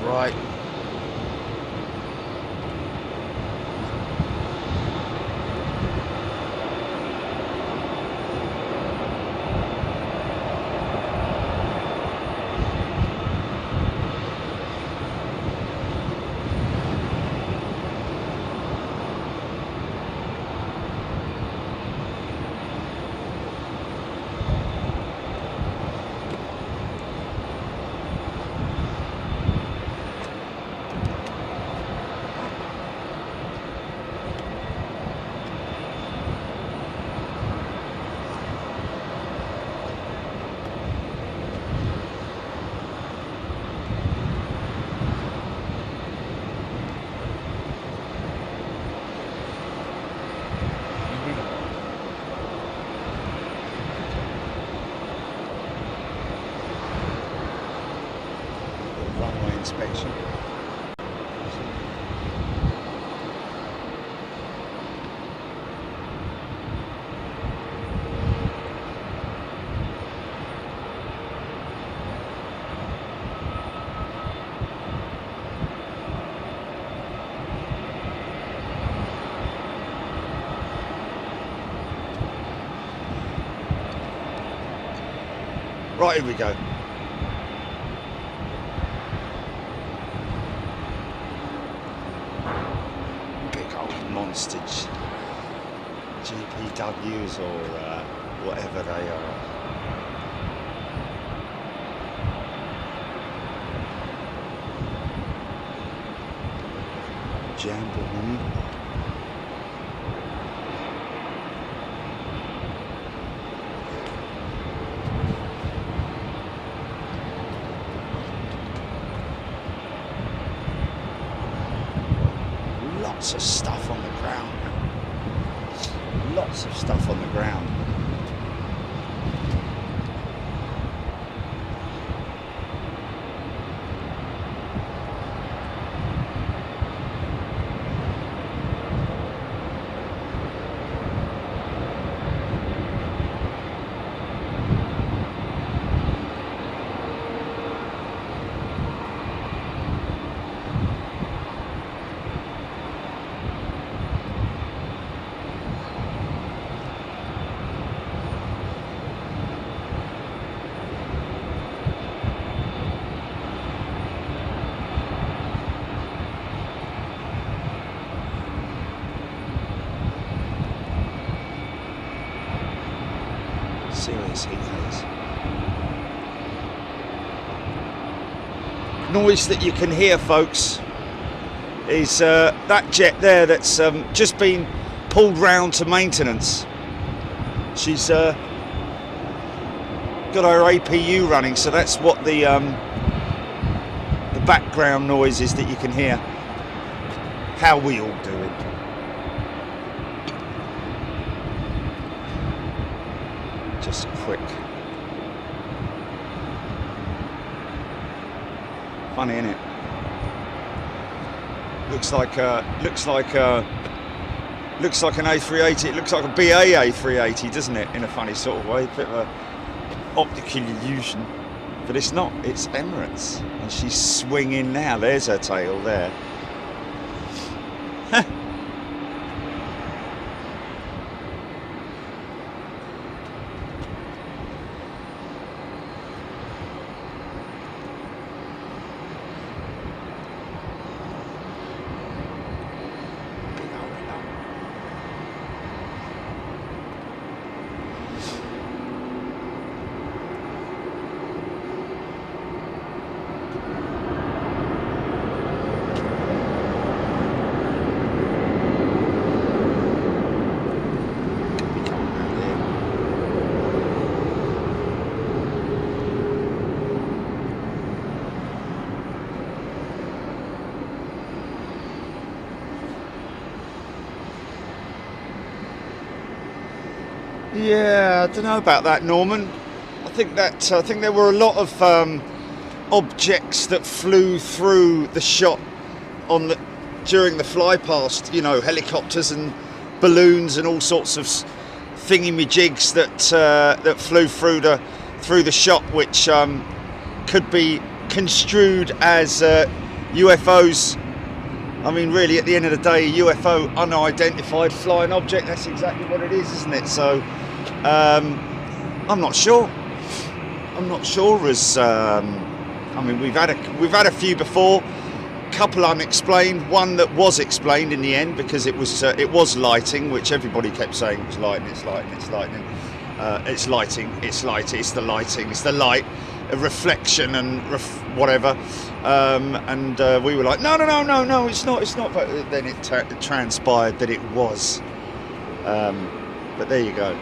Right. Runway inspection. Right, here we go. Big old monster GPWs or whatever they are. Jamboree. Lots of stuff on the ground. Lots of stuff on the ground. Serious heat haze. Noise that you can hear, folks, is that jet there that's just been pulled round to maintenance. She's got her APU running, so that's what the background noise is that you can hear. How we all do it. Just quick. Funny, isn't it? Looks like an A380. It looks like a BA A380, doesn't it? In a funny sort of way, a bit of a optical illusion. But it's not. It's Emirates, and she's swinging now. There's her tail there. Yeah, I don't know about that, Norman. I think there were a lot of objects that flew through the shot during the fly past. You know, helicopters and balloons and all sorts of thingy-me-jigs that flew through the shot, which could be construed as UFOs, I mean, really, at the end of the day, a UFO, unidentified flying object, that's exactly what it is, isn't it? So, I'm not sure. I'm not sure as, I mean, we've had a few before, couple unexplained, one that was explained in the end because it was lighting, which everybody kept saying was lighting, it's lighting, it's lighting. It's lighting, it's light, it's the lighting, it's the light, a reflection and whatever. And we were like, no, it's not. But then it transpired that it was. But there you go.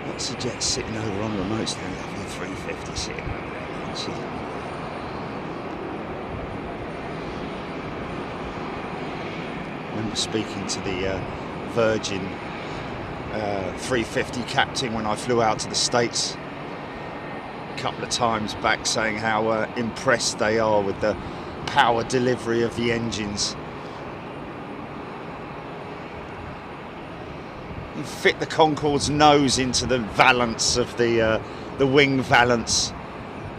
Lots of jets sitting over on the remotes there, lovely 350 sitting over there. She's lovely. I remember speaking to the Virgin 350 captain when I flew out to the States a couple of times back, saying how impressed they are with the power delivery of the engines. You fit the Concorde's nose into the valance of the wing valance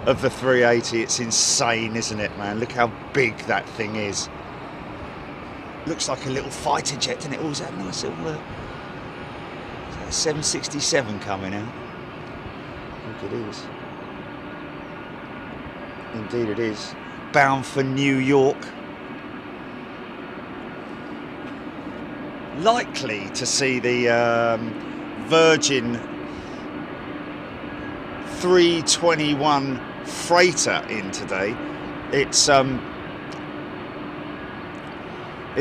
of the 380. It's insane, isn't it, man? Look how big that thing is. Looks like a little fighter jet, doesn't it? Oh, is that a nice little 767 coming out? I think it is. Indeed it is. Bound for New York. Likely to see the Virgin 321 freighter in today. It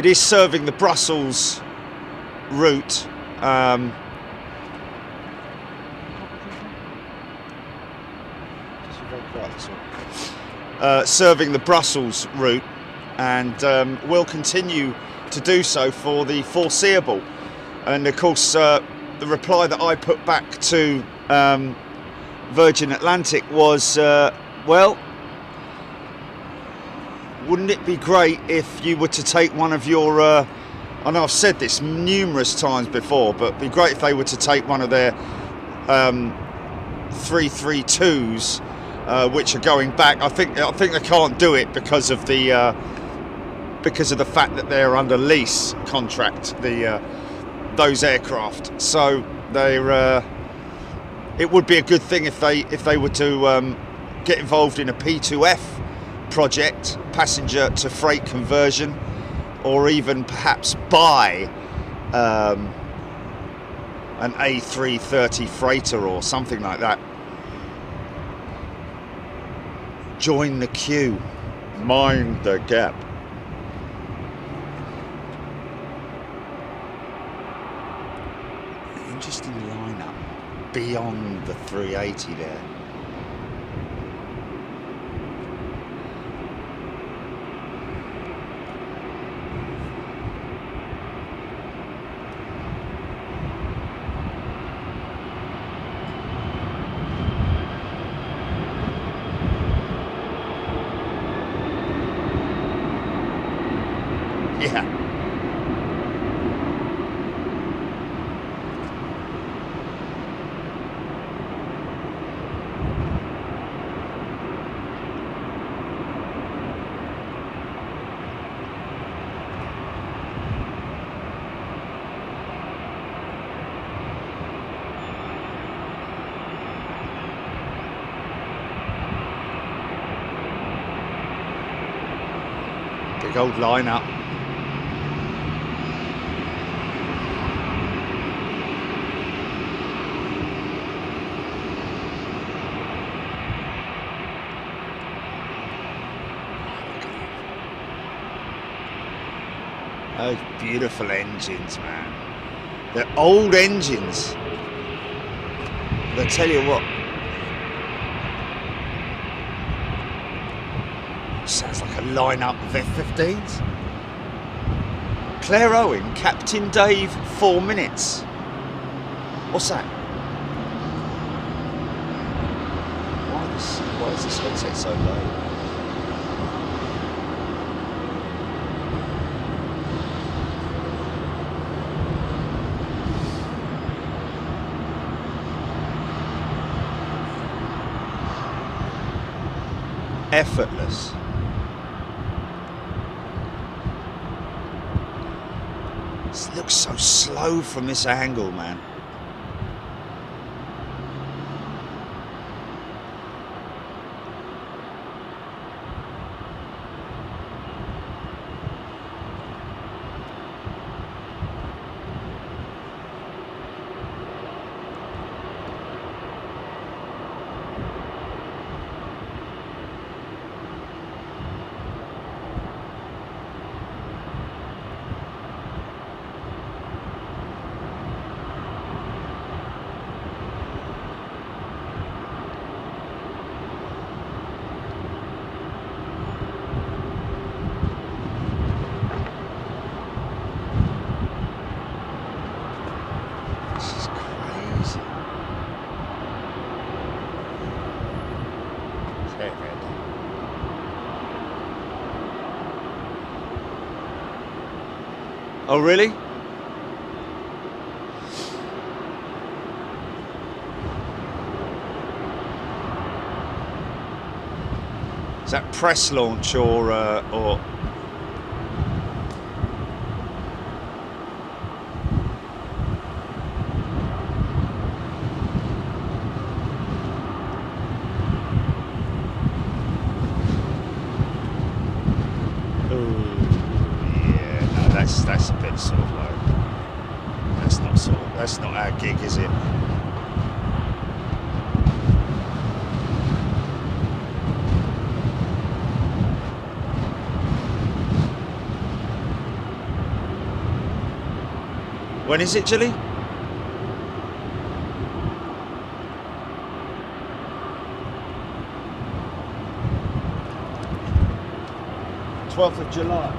is serving the Brussels route. Serving the Brussels route, and will continue to do so for the foreseeable. And of course, the reply that I put back to Virgin Atlantic was, well, wouldn't it be great if you were to take one of your, I know I've said this numerous times before, but it'd be great if they were to take one of their 332s, which are going back. I think they can't do it because of the fact that they're under lease contract, those aircraft. So it would be a good thing if they were to get involved in a P2F project, passenger to freight conversion, or even perhaps buy an A330 freighter or something like that. Join the queue, mind the gap. Interesting lineup beyond the 380 there. Yeah. Big old lineup. Those beautiful engines, man. They're old engines. But I tell you what, sounds like a lineup of F-15s. Claire Owen, Captain Dave, 4 minutes. What's that? Why is this headset so low? effortless. This looks so slow from this angle, man. Oh, really? Is that press launch or? That's a bit sort of low. That's not our gig, is it? When is it, Julie? 12th of July.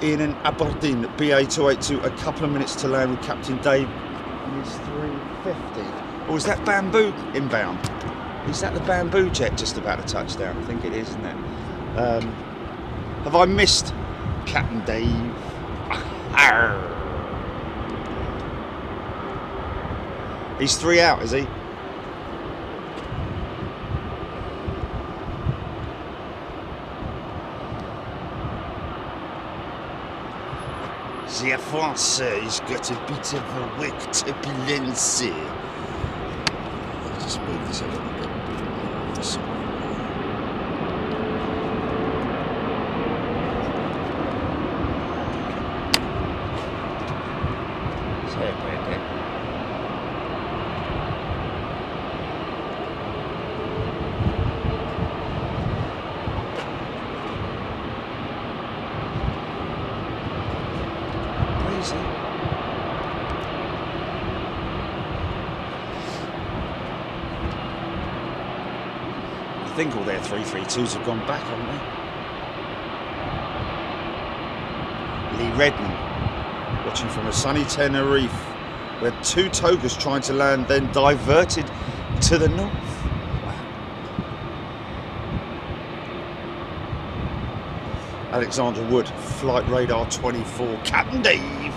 Ian in Aberdeen, BA282, a couple of minutes to land with Captain Dave. It's 350. Oh, is that Bamboo inbound? Is that the Bamboo jet just about to touch down? I think it is, isn't it? Have I missed Captain Dave? He's 3 out, is he? The Français has got a bit of a wick turbulence. I'll just move this a little bit. I think all their 332s have gone back, haven't they? Lee Redman, watching from a sunny Tenerife, where 2 togas trying to land, then diverted to the north. Wow. Alexander Wood, Flight Radar 24, Captain Dave,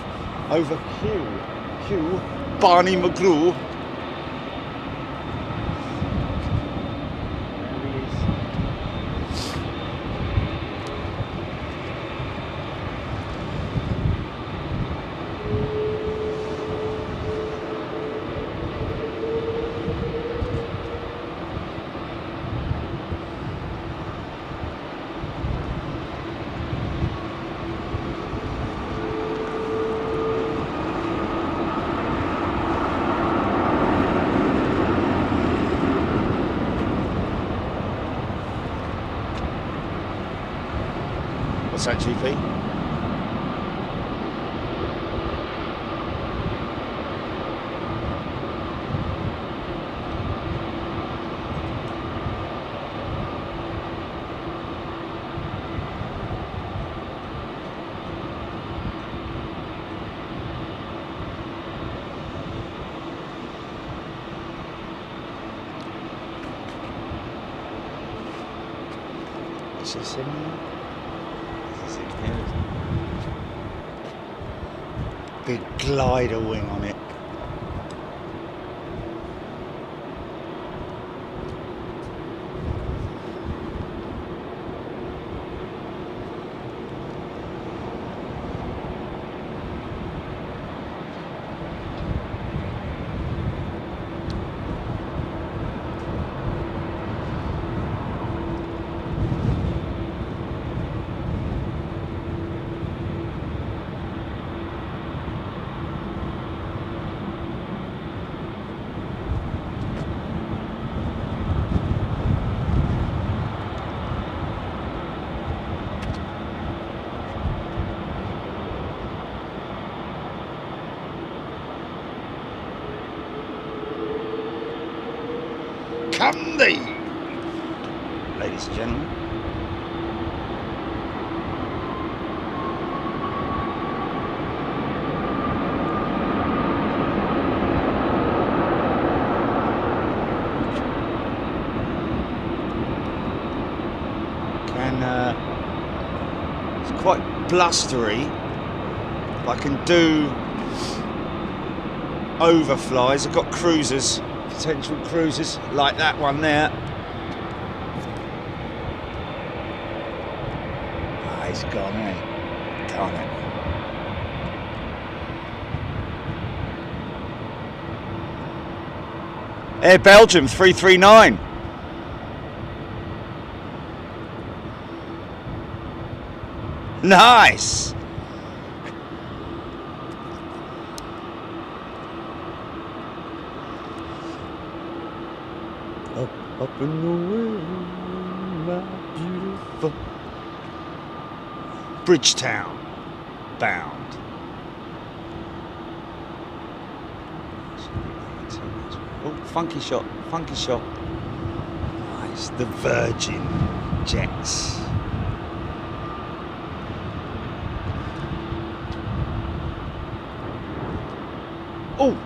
over Q, Barney McGrew. What's that, GP? access in there. Big glider wing on it. Come thee, ladies and gentlemen. It's quite blustery. I can do overflies. I've got cruisers. Potential cruisers like that one there. Ah, he's gone, eh? Darn it. Air Belgium 339. Nice. Up and away, my beautiful Bridgetown bound. Oh, funky shot, funky shot. Nice, the Virgin jets. Oh!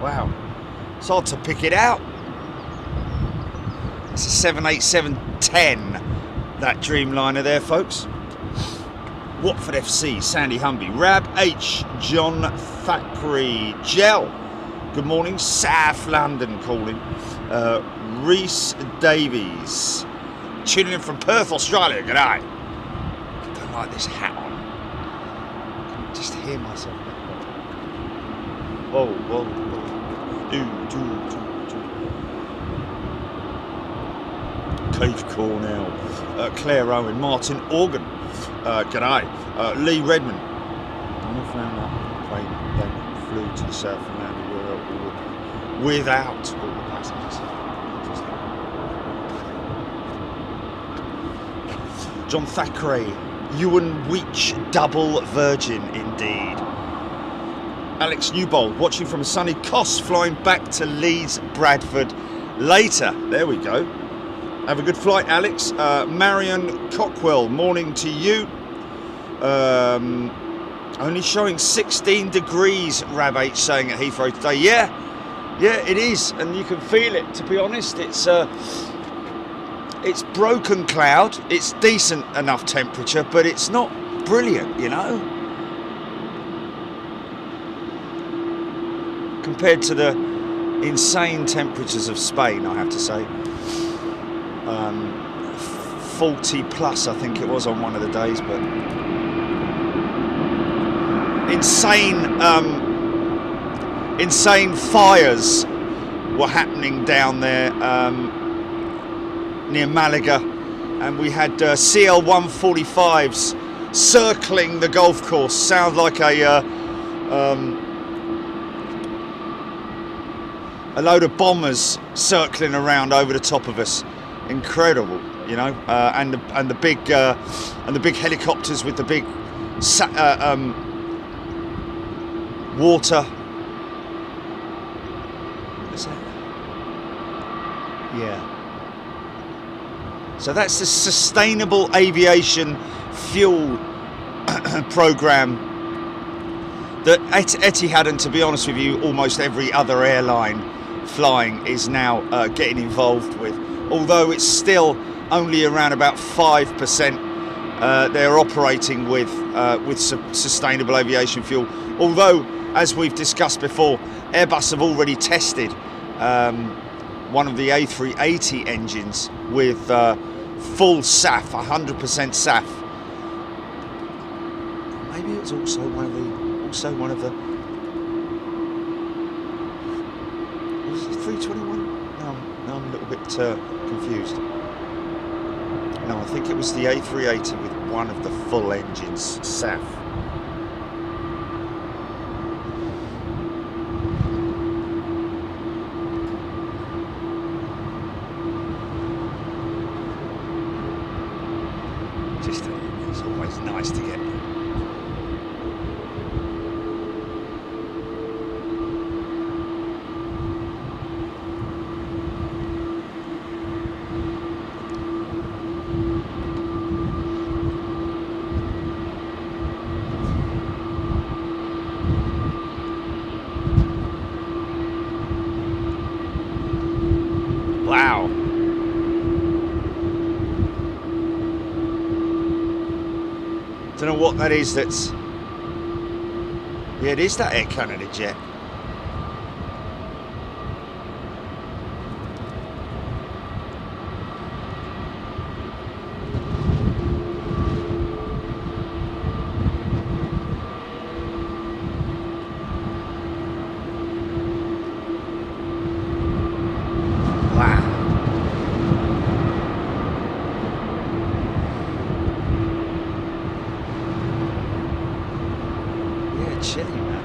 Wow. It's hard to pick it out. It's a 787-10, that Dreamliner there, folks. Watford FC, Sandy Humby. Rab H, John Thackeray. Gel, good morning. South London calling. Reese Davies, tuning in from Perth, Australia. Good day. I don't like this hat on. I can just hear myself. Whoa, whoa, whoa. Keith Cornell, Claire Owen, Martin Organ, g'day, Lee Redmond. I found out they flew to the south and landed without all the passengers. John Thackeray, Ewan Weech, double virgin indeed. Alex Newbold, watching from a sunny Kos, flying back to Leeds, Bradford later. There we go. Have a good flight, Alex. Marion Cockwell, morning to you. Only showing 16 degrees, Rab H saying at Heathrow today. Yeah, it is, and you can feel it, to be honest. It's broken cloud. It's decent enough temperature, but it's not brilliant, you know. Compared to the insane temperatures of Spain, I have to say. 40 plus, I think it was on one of the days, but insane fires were happening down there near Malaga, and we had CL-145s circling the golf course. Sounds like a load of bombers circling around over the top of us. Incredible, you know, and the big helicopters with the big water. What is that? Yeah. So that's the Sustainable Aviation Fuel program that Etihad, and to be honest with you, almost every other airline flying is now getting involved with. although it's still only around about 5%. They're operating with sustainable aviation fuel. Although, as we've discussed before, Airbus have already tested one of the A380 engines with full SAF, 100% SAF. Maybe it was also one of the. Was it 321? No, I'm a little bit confused. No, I think it was the A380 with one of the full engines SAF. It's always nice to get. Wow. Don't know what that is. That's, yeah, it is that Air Canada jet. Chilly, man.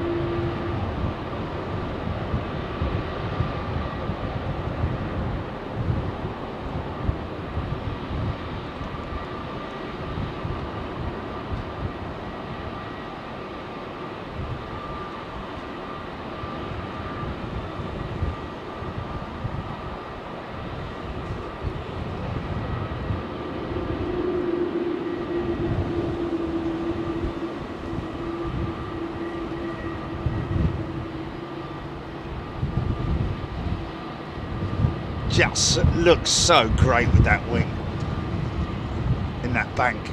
Just looks so great with that wing in that bank.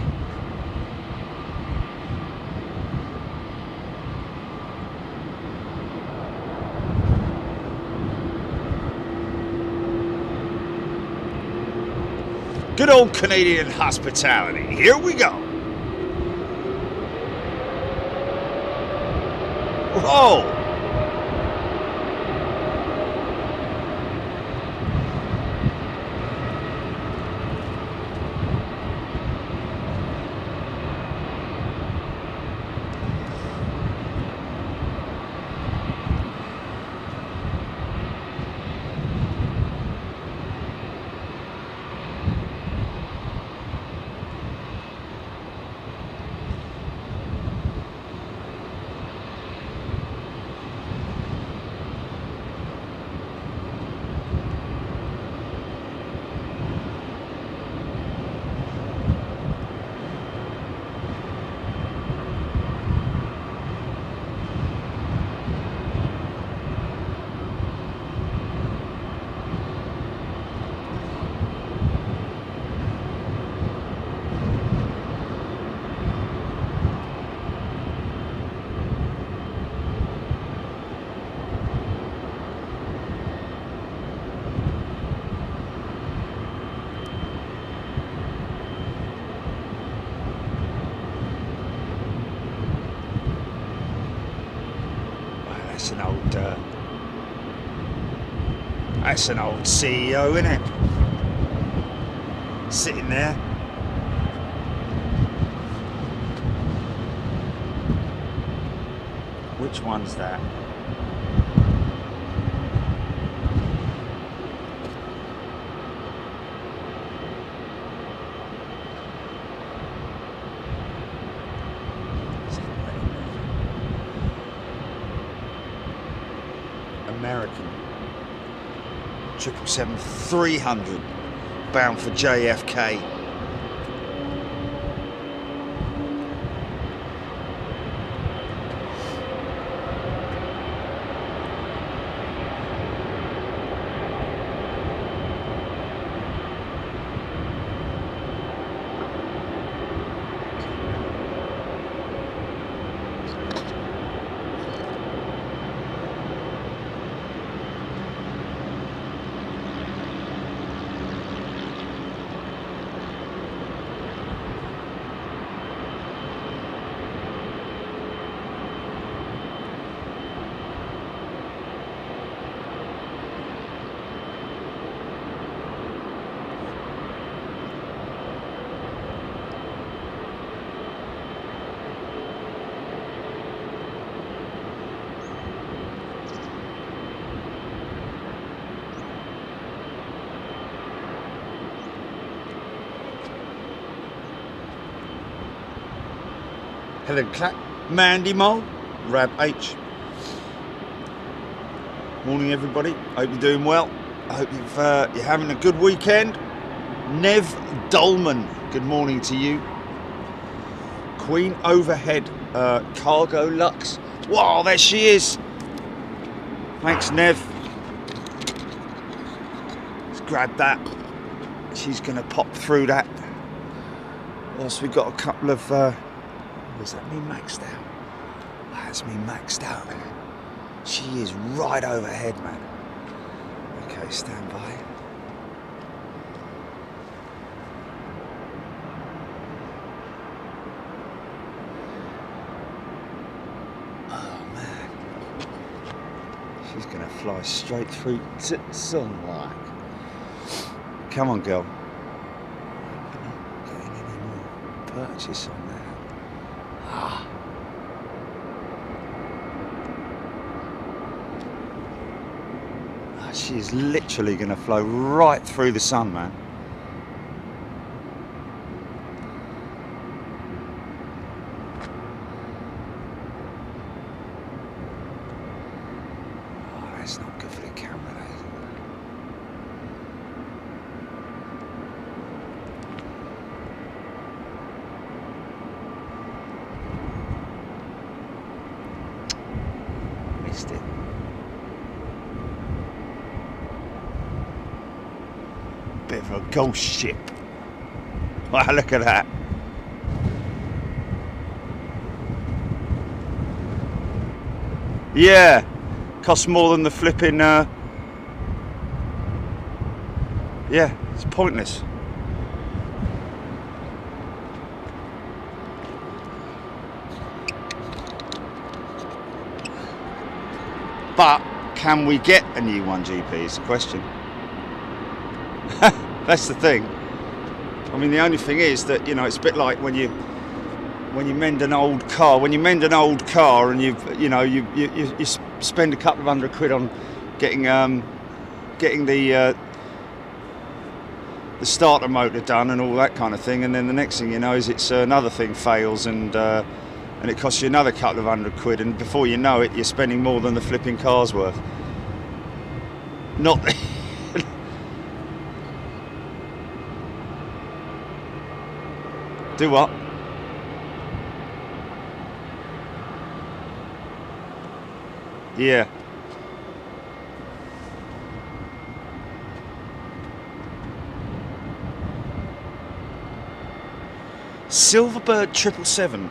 Good old Canadian hospitality. Here we go. Whoa. That's an old CEO, isn't it? Sitting there. Which one's that? American 777-300 bound for JFK. Helen Clack, Mandy Mole, Rab H. Morning everybody, hope you're doing well. I hope you're having a good weekend. Nev Dolman, good morning to you. Queen Overhead, Cargo Lux. Wow, there she is. Thanks, Nev. Let's grab that. She's going to pop through that. Also, we've got a couple of... is that me maxed out? That's me maxed out. She is right overhead, man. Okay, stand by. She's gonna fly straight through to sunlight. Come on, girl. I'm not getting any more purchase on that. Ah. She is literally gonna flow right through the sun, man. It's not good for the camera, that isn't it? Missed it. Bit of a ghost ship. Wow, look at that. Yeah. Costs more than the flipping, yeah, it's pointless. But can we get a new 1GP is the question. That's the thing. I mean, the only thing is that, you know, it's a bit like when you mend an old car. When you mend an old car and you spend a couple of £100 on getting the starter motor done and all that kind of thing, and then the next thing you know is it's another thing fails and it costs you another couple of £100, and before you know it, you're spending more than the flipping car's worth. Not. Do what? Yeah. Silverbird 777,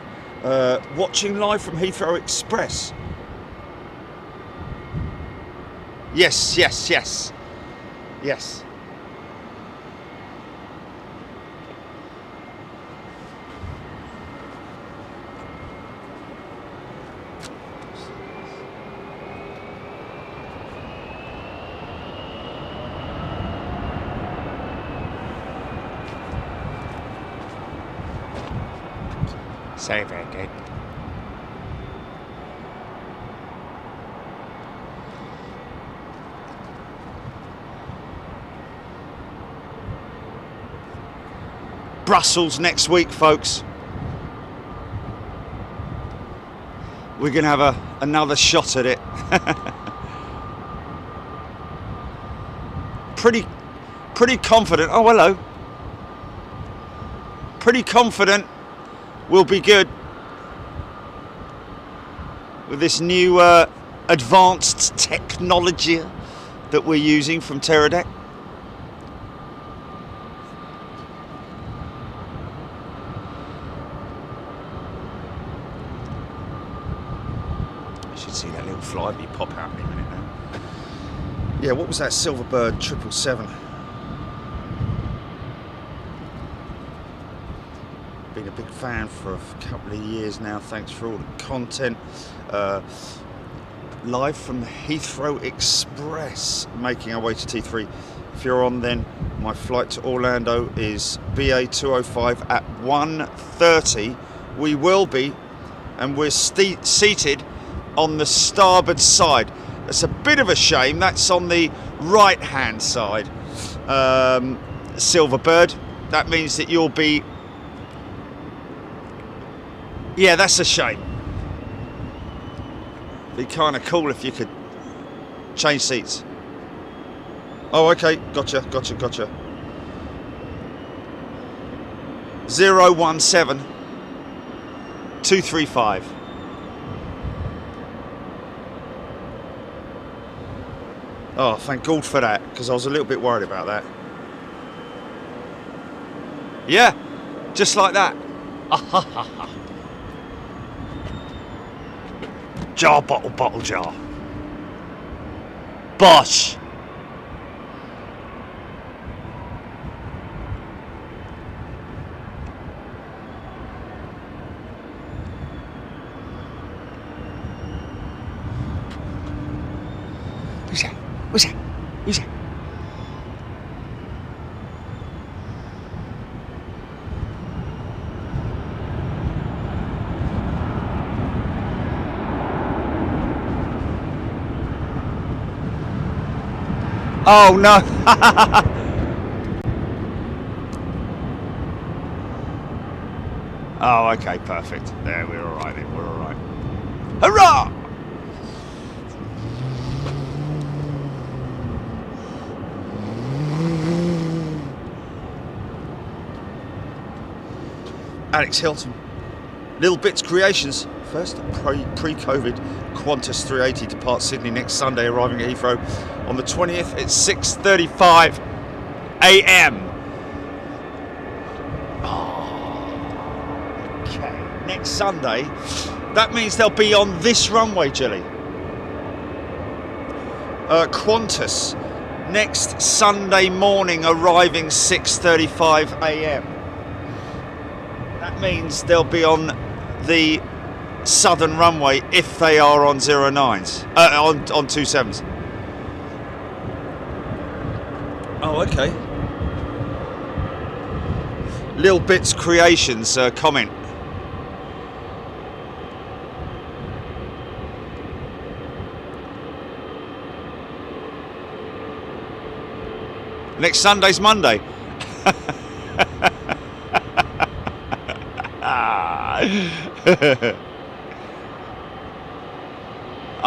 watching live from Heathrow Express. Yes. So very good. Brussels next week, folks. We're going to have another shot at it. Pretty confident. Oh, hello. Pretty confident we'll be good with this new advanced technology that we're using from Teradek. I should see that little flyby pop out in a minute now. Yeah, what was that Silverbird 777? Been a big fan for a couple of years now. Thanks for all the content. Live from the Heathrow Express, making our way to T3. If you're on, then my flight to Orlando is BA 205 at 1:30. We will be, and we're seated on the starboard side. It's a bit of a shame. That's on the right hand side. Silverbird. That means that you'll be Yeah, that's a shame. Be kind of cool if you could change seats. Oh, okay. Gotcha. 017 235. Oh, thank God for that, because I was a little bit worried about that. Yeah, just like that. Jar, bottle, jar. Bosh. Who's that? Oh no! Oh, okay, perfect. There, we're all right. We're all right. Hurrah! Alex Hilton, Little Bits Creations, first pre-COVID Qantas 380 departs Sydney next Sunday, arriving at Heathrow on the 20th at 6:35 a.m. Oh, okay, next Sunday. That means they'll be on this runway, Jilly. Qantas next Sunday morning, arriving 6:35 a.m. That means they'll be on the southern runway if they are on 09s, on 27s. Oh, okay. Little Bits Creations comment. Next Sunday's Monday.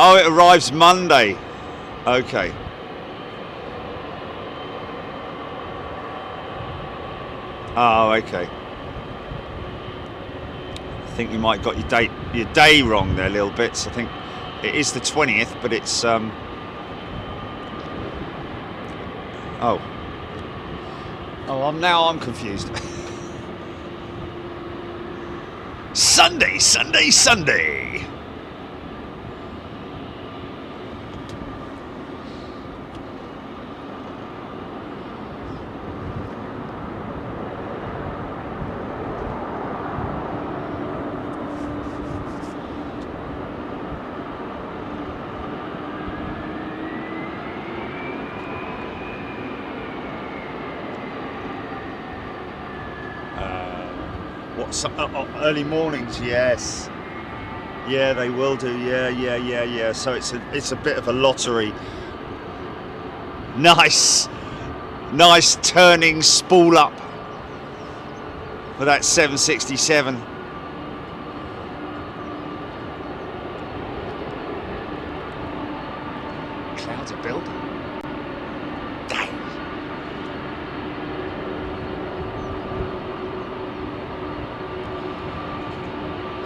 Oh, it arrives Monday. Okay. Oh, okay. I think you might got your day wrong there, Little Bits. I think it is the 20th, but it's oh. I'm confused. Sunday. Early mornings, yes. Yeah, they will do. Yeah. So it's a bit of a lottery. Nice turning spool up for that 767. Clouds are building.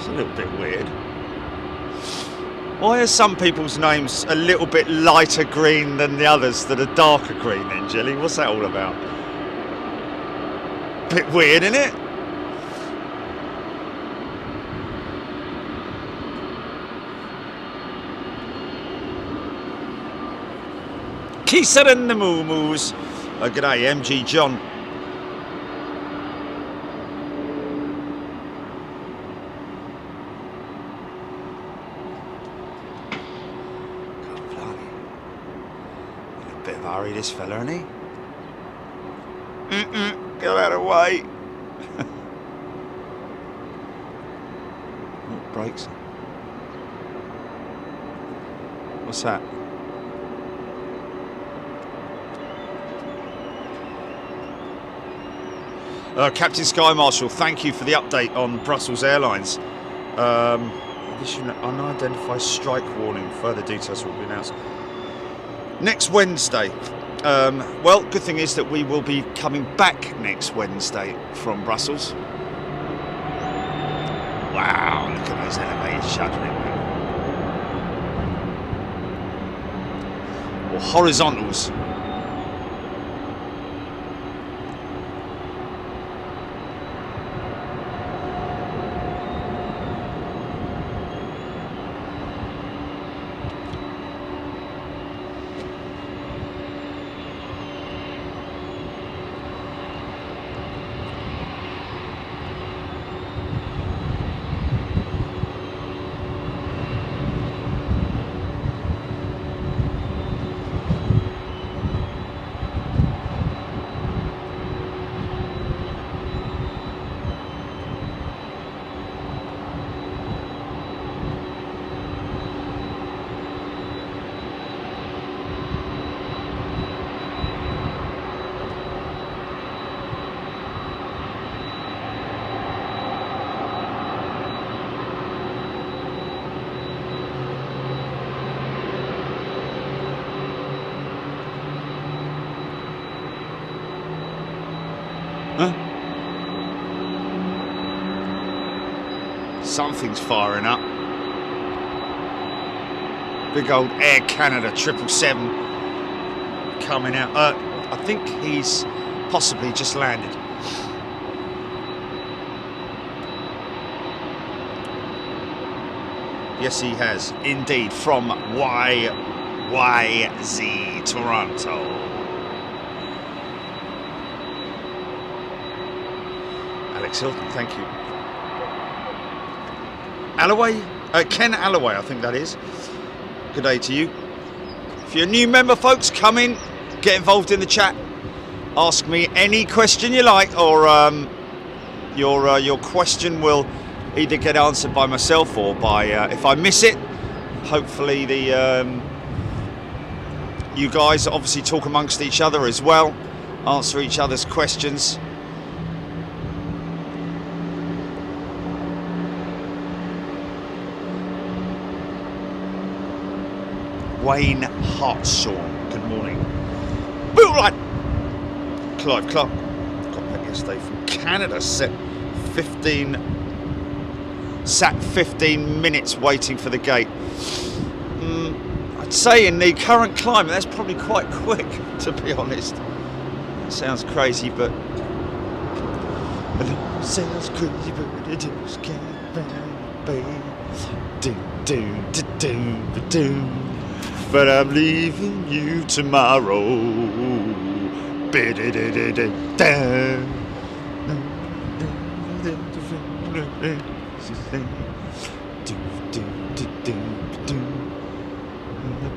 A little bit weird. Why are some people's names a little bit lighter green than the others that are darker green then, Jilly? What's that all about? Bit weird, isn't it? Keeser and the Moo-Moos. G'day, MG John. This fella, isn't he? Get out of the way. Oh, brakes. What's that? Captain Sky Marshal, thank you for the update on Brussels Airlines. Addition unidentified strike warning. Further details will be announced next Wednesday. Well, good thing is that we will be coming back next Wednesday from Brussels. Wow, look at those elevators shuttling. Or horizontals. Something's firing up. Big old Air Canada 777 coming out. I think he's possibly just landed. Yes, he has indeed, from YYZ Toronto. Alex Hilton, thank you. Alloway, Ken Alloway, I think that is. Good day to you. If you're a new member, folks, come in, get involved in the chat, ask me any question you like, or your question will either get answered by myself or by if I miss it. Hopefully, you guys obviously talk amongst each other as well, answer each other's questions. Wayne Hartshorn, good morning. Bootlight! Clive Clark, got back yesterday from Canada, sat 15 minutes waiting for the gate. I'd say in the current climate, that's probably quite quick, to be honest. It sounds crazy, but... It sounds crazy, but it just can't be. Do. But I'm leaving you tomorrow. A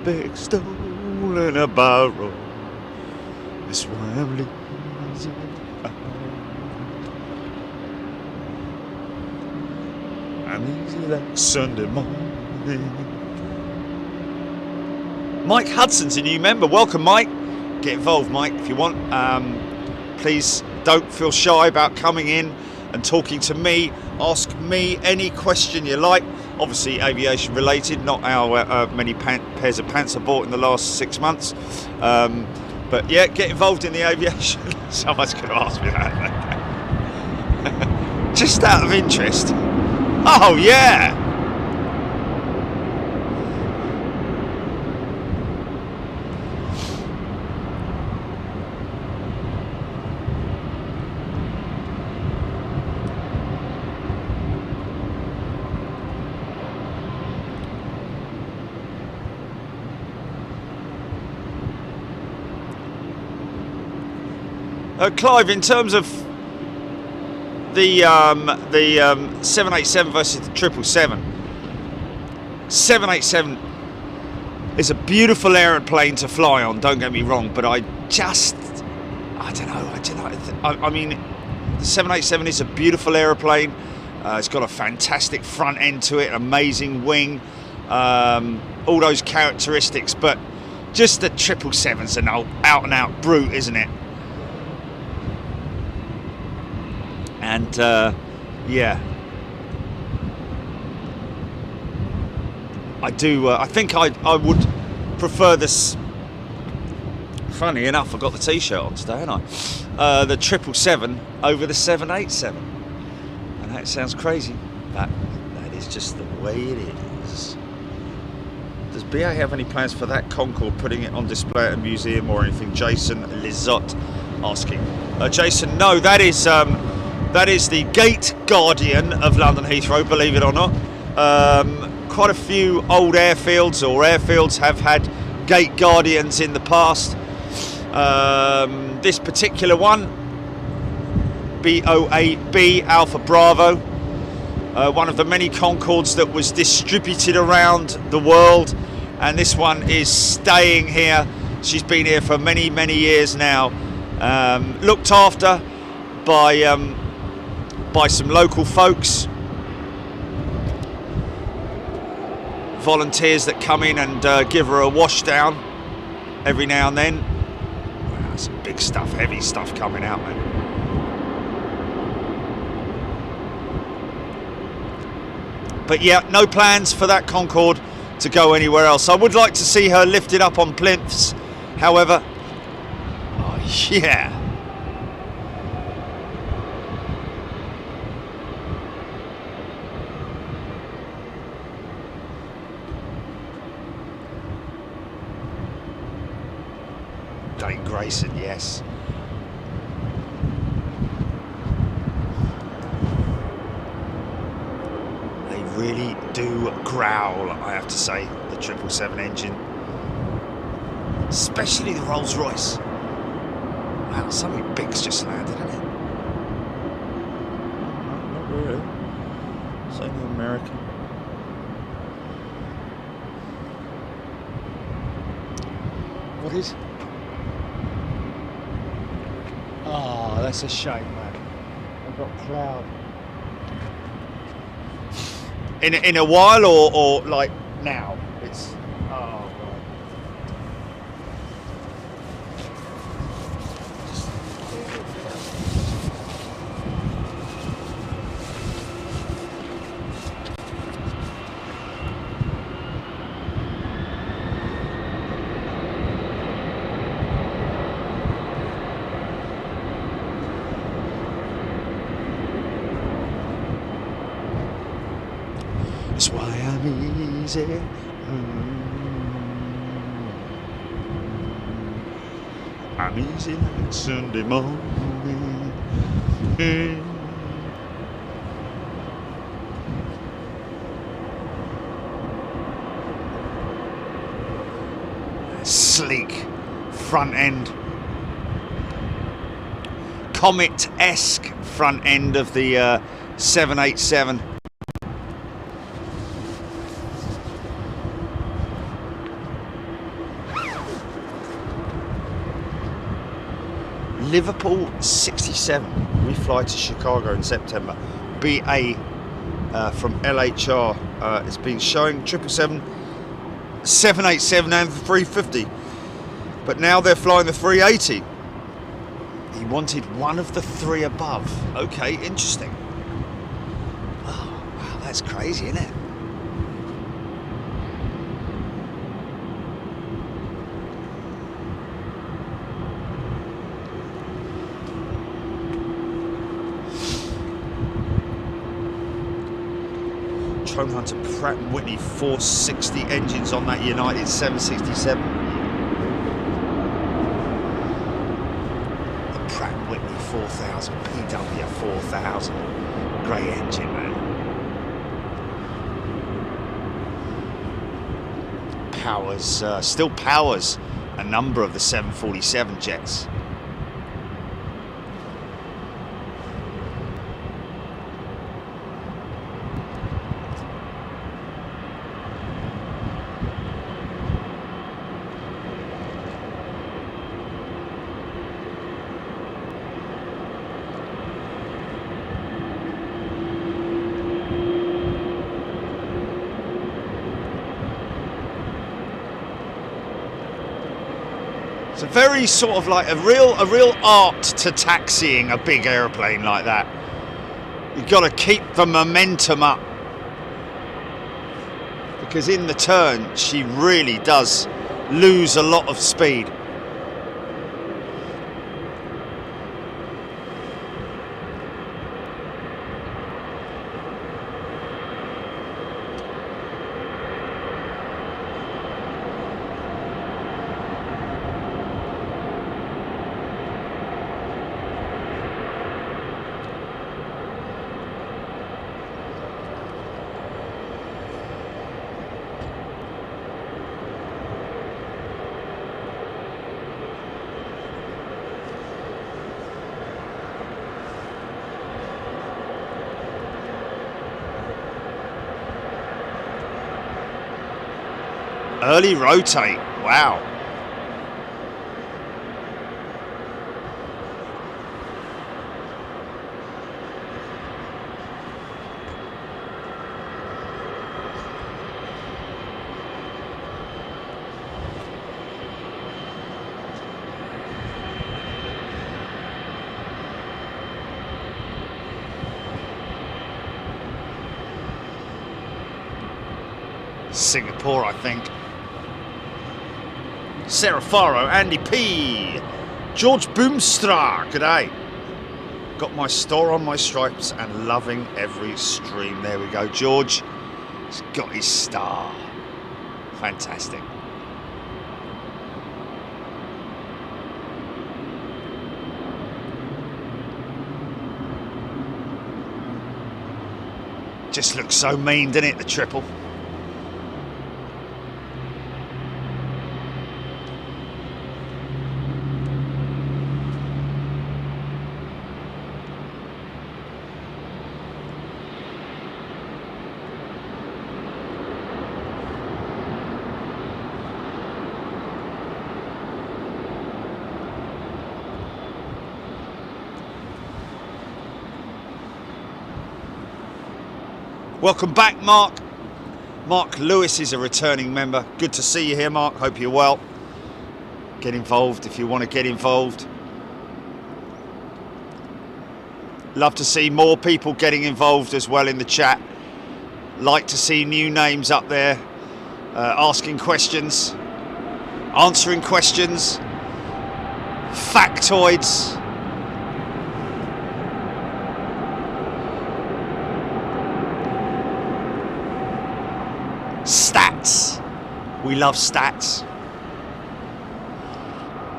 big stolen a barrow. That's why I'm leaving. I'm easy like Sunday morning. Mike Hudson's a new member. Welcome, Mike. Get involved, Mike, if you want. Please don't feel shy about coming in and talking to me. Ask me any question you like. Obviously, aviation related, not how many pairs of pants I bought in the last 6 months. But yeah, get involved in the aviation. Someone's going to ask me that. Just out of interest. Oh, yeah. Clive, in terms of the 787 versus the 777, 787 is a beautiful aeroplane to fly on, don't get me wrong, but I don't know. I mean, the 787 is a beautiful aeroplane. It's got a fantastic front end to it, amazing wing, all those characteristics, but just the 777's an out and out brute, isn't it? And yeah, I do. I think I would prefer this. Funny enough, I got the T-shirt on today, haven't I? The 777 over the 787, and that sounds crazy, but that is just the way it is. Does BA have any plans for that Concorde, putting it on display at a museum or anything? Jason Lizotte asking. Jason, no, that is the Gate Guardian of London Heathrow, believe it or not. Quite a few old airfields or airfields have had Gate Guardians in the past. This particular one, BOAB Alpha Bravo, one of the many Concordes that was distributed around the world, and this one is staying here. She's been here for many, many years now, looked after by some local folks, volunteers that come in and give her a wash down every now and then. Wow, some big stuff, heavy stuff coming out, man. But yeah, no plans for that Concorde to go anywhere else. I would like to see her lifted up on plinths, however. Oh yeah. Dane Grayson, yes. They really do growl, I have to say, the 777 engine. Especially the Rolls-Royce. Wow, something big's just landed, isn't it? Not really. It's only American. What is? Oh, that's a shame, man. I've got cloud. In a while, or like now? It's oh god. That's why I'm easy. I'm easy like Sunday morning. Sleek front end. Comet-esque front end of the 787. Liverpool 67. We fly to Chicago in September. BA from LHR. It's been showing 777, 787 and the 350. But now they're flying the 380. He wanted one of the three above. Okay, interesting. Oh, wow, that's crazy, isn't it? Trone Hunter Pratt & Whitney 460 engines on that United 767. The Pratt & Whitney 4000, PW 4000. Great engine, man. Powers, still powers a number of the 747 jets. It's a very sort of like a real art to taxiing a big airplane like that. You've got to keep the momentum up. because in the turn she really does lose a lot of speed. Early rotate, wow. Singapore, I think. Sarah Faro, Andy P, George Boomstra, g'day. Got my store on my stripes and loving every stream. There we go, George. He's got his star. Fantastic. Just looks so mean, doesn't it, the triple? Welcome back, Mark. Mark Lewis is a returning member. Good to see you here, Mark. Hope you're well. Get involved if you want to get involved. Love to see more people getting involved as well in the chat. Like to see new names up there, asking questions, answering questions, factoids. Stats. We love stats.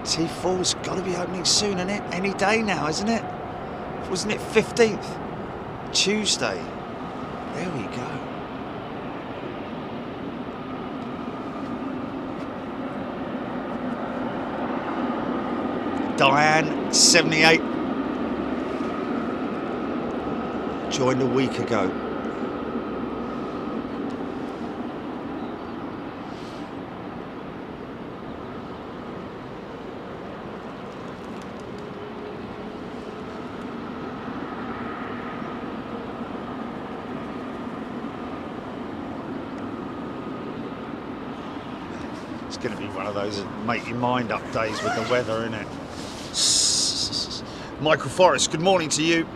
T4's got to be opening soon, isn't it? Any day now, isn't it? Wasn't it 15th? Tuesday. There we go. Diane, 78. Joined a week ago. It's going to be one of those make your mind up days with the weather, isn't it? Michael Forrest, good morning to you.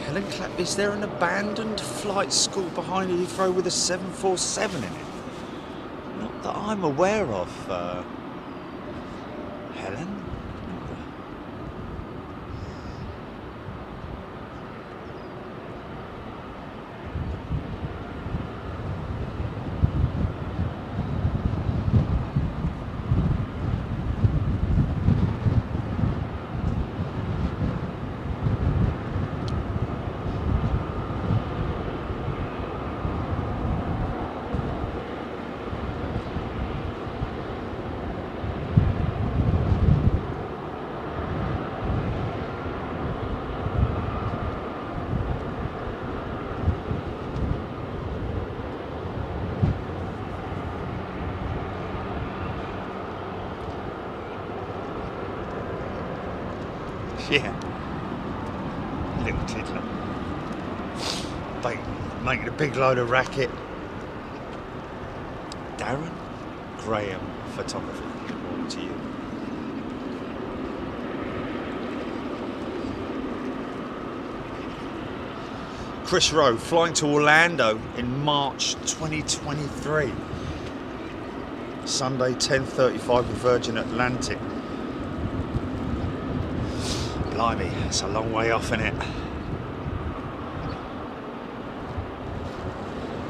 Helen Clapp, is there an abandoned flight school behind Heathrow with a 747 in it? Not that I'm aware of, Helen? Yeah, little tiddler. Making a big load of racket. Darren Graham Photography. Good morning to you. Chris Rowe flying to Orlando in March 2023. Sunday 10:35 with Virgin Atlantic. Blimey, it's a long way off, isn't it?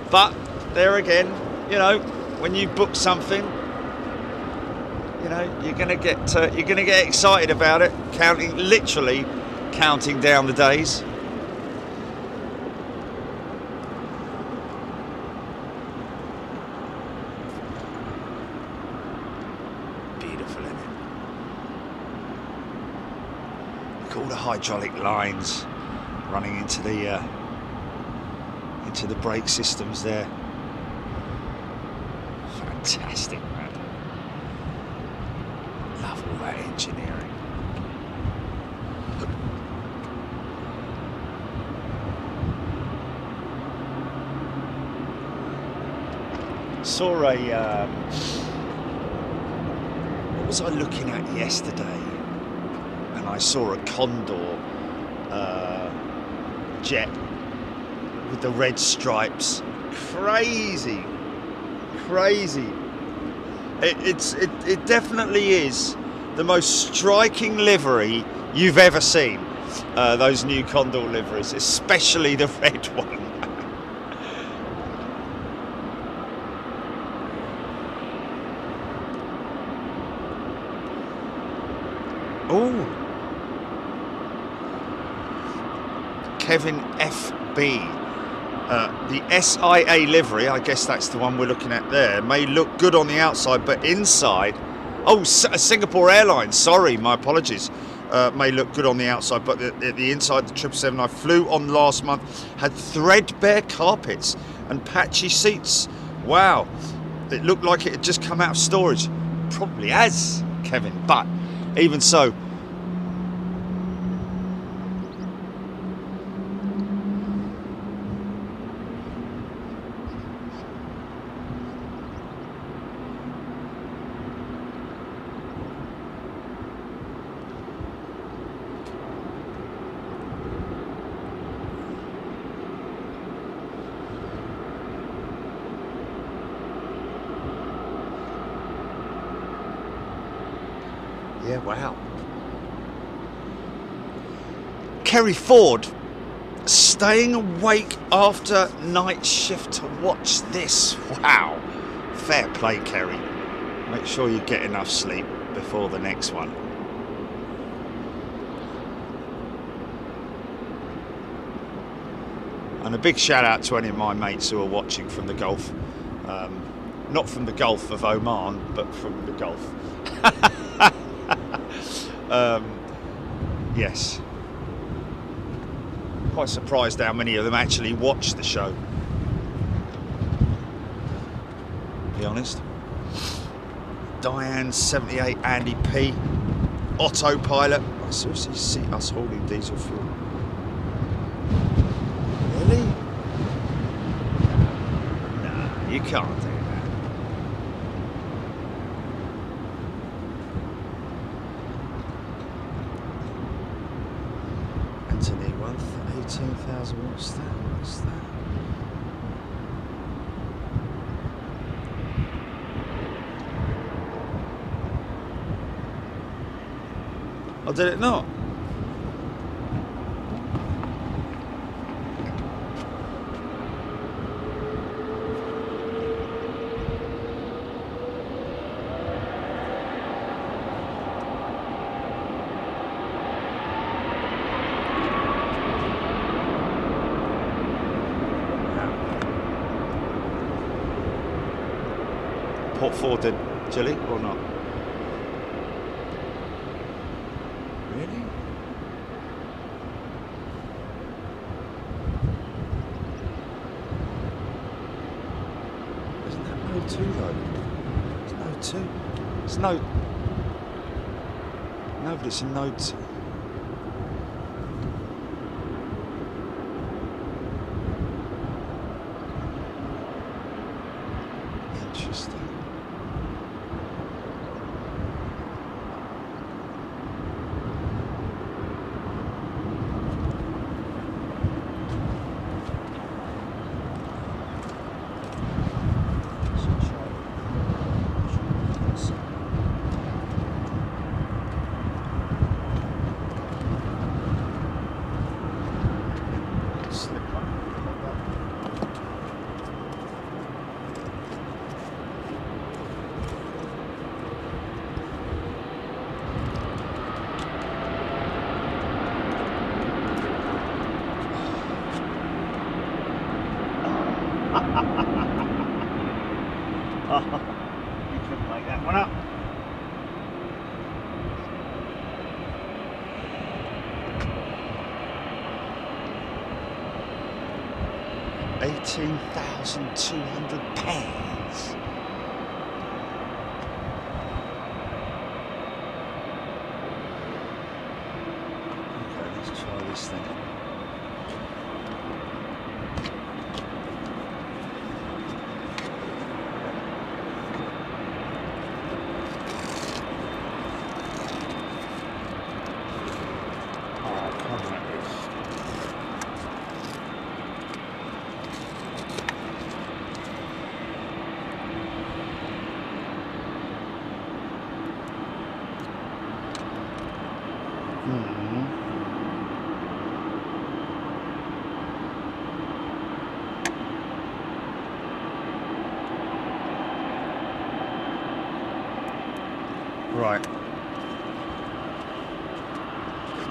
But there again, you know, when you book something, you know, you're gonna get excited about it, literally counting down the days. Beautiful, isn't it? Look at all the hydraulic lines running into the brake systems there. Fantastic, man. Love all that engineering. Saw a what was I looking at yesterday? And I saw a Condor jet with the red stripes. Crazy. It definitely is the most striking livery you've ever seen. Those new Condor liveries, especially the red one. Oh, Kevin FB. The SIA livery, I guess that's the one we're looking at there, may look good on the outside, but inside, Singapore Airlines, sorry, my apologies, may look good on the outside, but the inside, the 777 I flew on last month had threadbare carpets and patchy seats. Wow, it looked like it had just come out of storage. Probably has, Kevin, but even so, yeah, wow. Kerry Ford staying awake after night shift to watch this. Wow. Fair play, Kerry. Make sure you get enough sleep before the next one. And a big shout out to any of my mates who are watching from the Gulf. Not from the Gulf of Oman, but from the Gulf. Yes. Quite surprised how many of them actually watch the show, to be honest. Diane 78 Andy P. Autopilot. I seriously see us holding diesel fuel. Really? Nah, you can't do that. Anthony, 18,000, what's that? What's that? Oh, did it not? Port forwarded, Jilly, or not? Really? Isn't that node 2 though? It's node 2. It's node. No, but it's a node 2. Interesting. £18,200. Okay, let's try this thing. Right.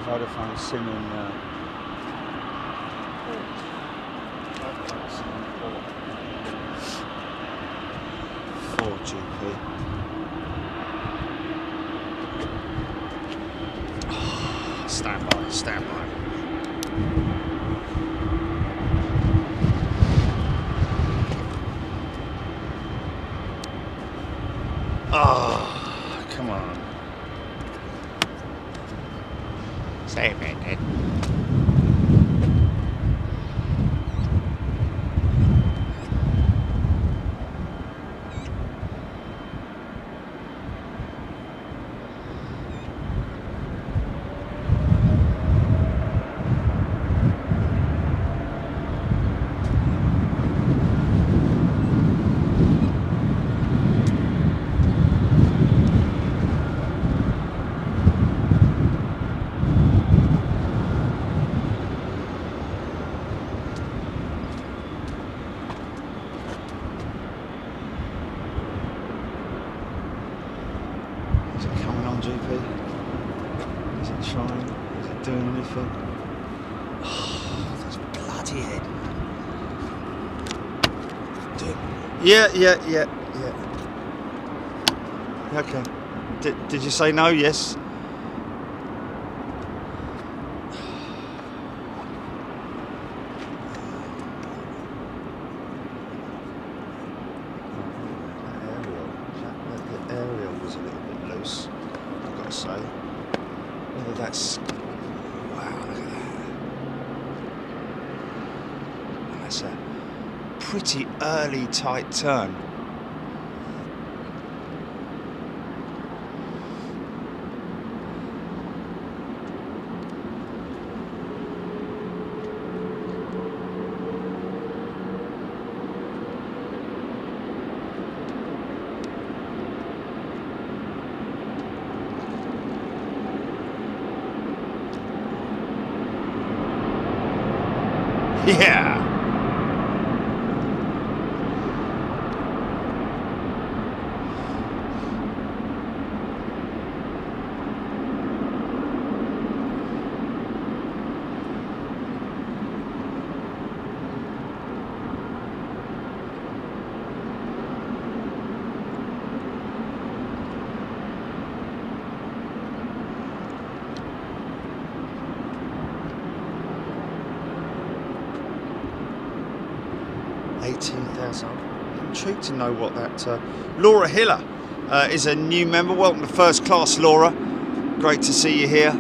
Vodafone SIM in Vodafone SIM in port. 4GP. Stand by, stand by. Oh, come on. Say a minute. Is it coming on, GP? Is it trying? Is it doing anything? Oh, this bloody head. Yeah. Okay. Did you say no? Yes. The aerial was a little bit loose, I've got to say. Whether that's... Wow, look at that. That's a pretty early tight turn. Yeah. I'm intrigued to know what that... Laura Hiller is a new member. Welcome to First Class, Laura. Great to see you here.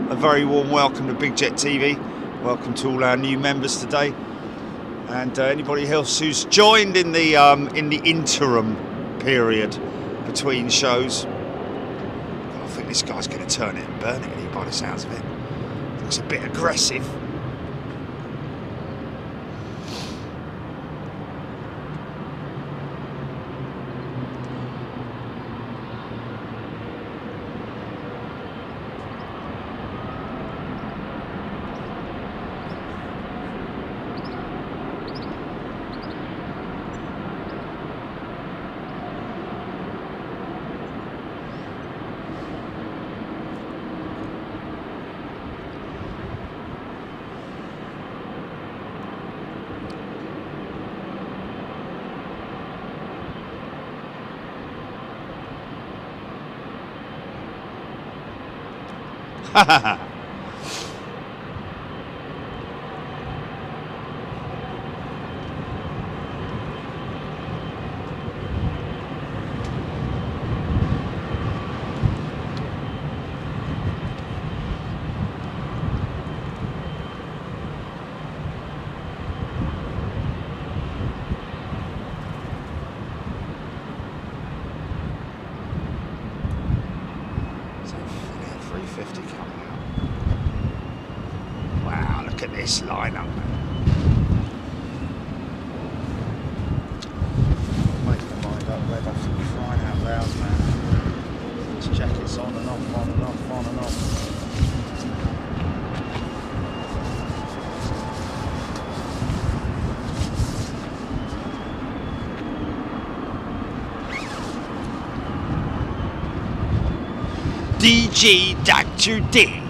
A very warm welcome to Big Jet TV. Welcome to all our new members today. And anybody else who's joined in the interim period between shows. I think this guy's going to turn it and burn it by the sounds of it. Looks a bit aggressive. 350 coming out. Wow, look at this lineup. Make my mind up, Red off and crying out loud, man. This jacket's on and off, on and off, on and off. DG Dr. Dave.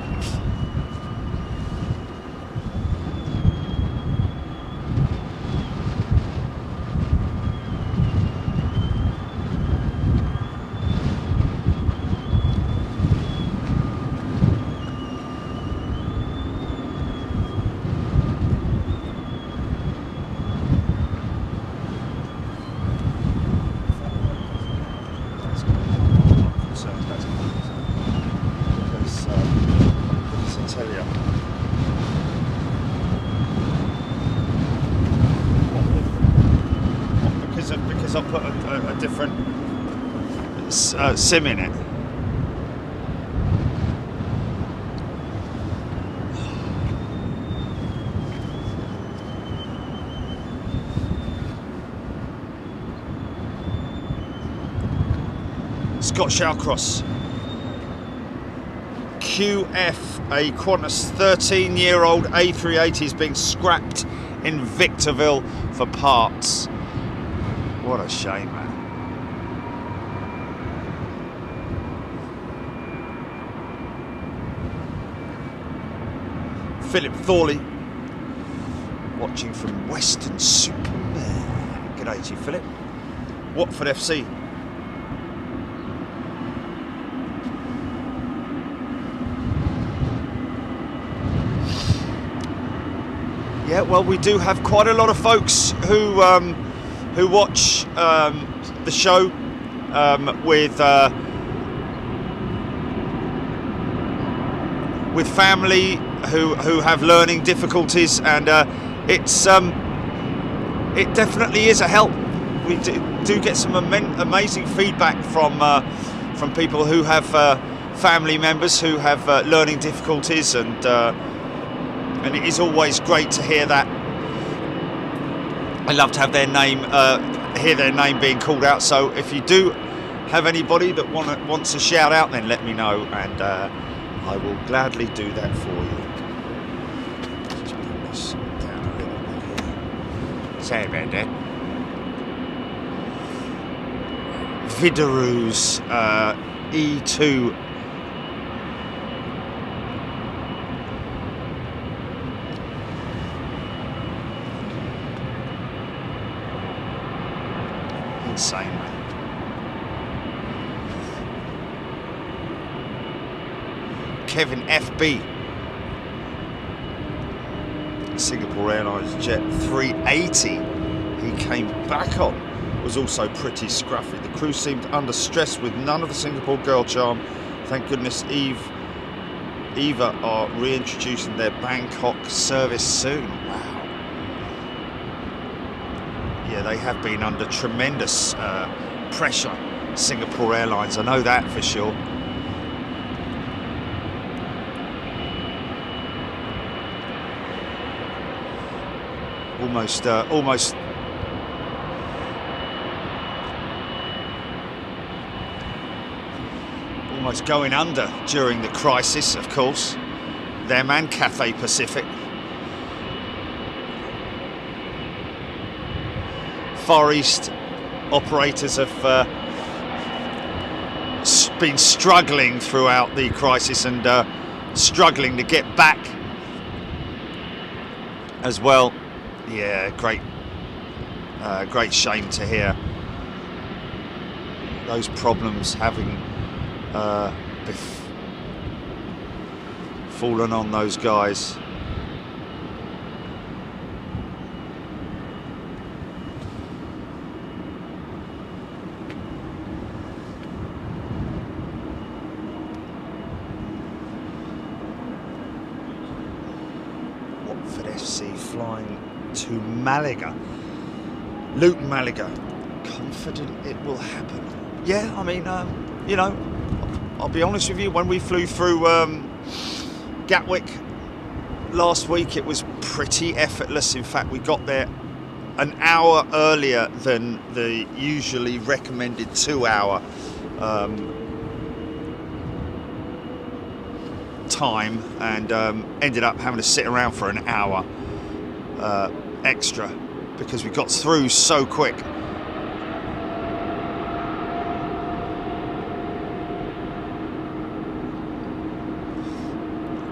Because I put a different SIM in it. Scott Shawcross. QF, a Qantas 13-year-old A380 is being scrapped in Victorville for parts. What a shame, man. Philip Thorley, watching from Western Superman. G'day to you, Philip. Watford FC. Yeah, well, we do have quite a lot of folks who watch the show with family who have learning difficulties, and it definitely is a help. We do get some amazing feedback from people who have family members who have learning difficulties, and it is always great to hear that. I love to have their name, hear their name being called out. So if you do have anybody that wants a shout out, then let me know, and I will gladly do that for you. Just put this down a little bit here. Sorry about that. Vidaru's E2. Insane, man. Kevin FB, Singapore Airlines Jet 380 he came back on, was also pretty scruffy. The crew seemed under stress with none of the Singapore girl charm. Thank goodness Eva are reintroducing their Bangkok service soon. Wow. Yeah, they have been under tremendous pressure, Singapore Airlines, I know that for sure. Almost going under during the crisis, of course. Them and Cathay Pacific. Far East operators have been struggling throughout the crisis, and struggling to get back as well. Yeah, great shame to hear those problems having fallen on those guys. Watford FC flying to Malaga. Luton Malaga, confident it will happen. Yeah, I mean, you know, I'll be honest with you, when we flew through Gatwick last week, it was pretty effortless. In fact, we got there an hour earlier than the usually recommended 2-hour time, and ended up having to sit around for an hour extra because we got through so quick.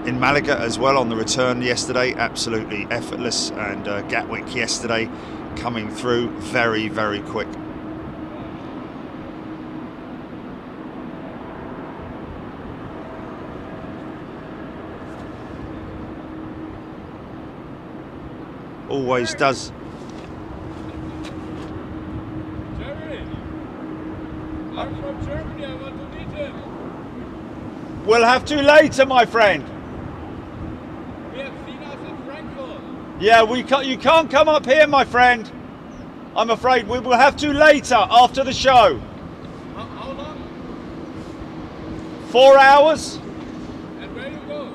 In Malaga as well on the return yesterday, absolutely effortless, and Gatwick yesterday coming through very, very quick. Always does. Germany. I'm from Germany. I want to meet him. We'll have to later, my friend. We have seen us in Frankfurt. Yeah, you can't come up here, my friend. I'm afraid we will have to later after the show. How long? 4 hours. And where you go?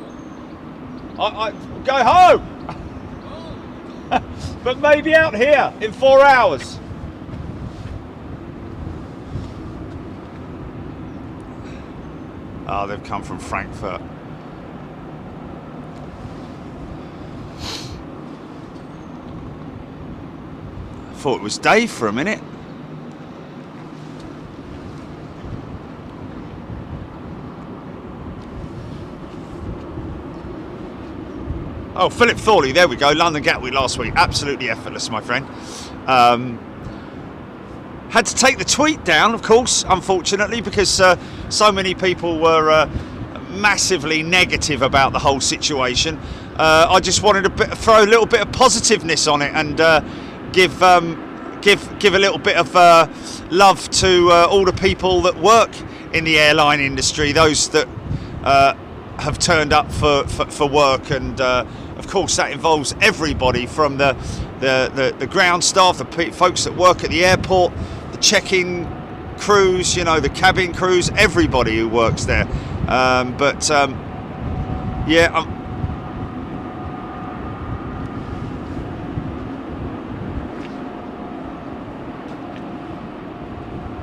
I go home. Oh. But maybe out here in 4 hours. Oh, they've come from Frankfurt. I thought it was Dave for a minute. Oh, Philip Thorley, there we go. London Gatwick last week. Absolutely effortless, my friend. Had to take the tweet down, of course, unfortunately, because so many people were massively negative about the whole situation. I just wanted to throw a little bit of positiveness on it and give a little bit of love to all the people that work in the airline industry, those that have turned up for work, and of course that involves everybody from the ground staff, the folks that work at the airport, the check-in crews, you know, the cabin crews, everybody who works there. Yeah.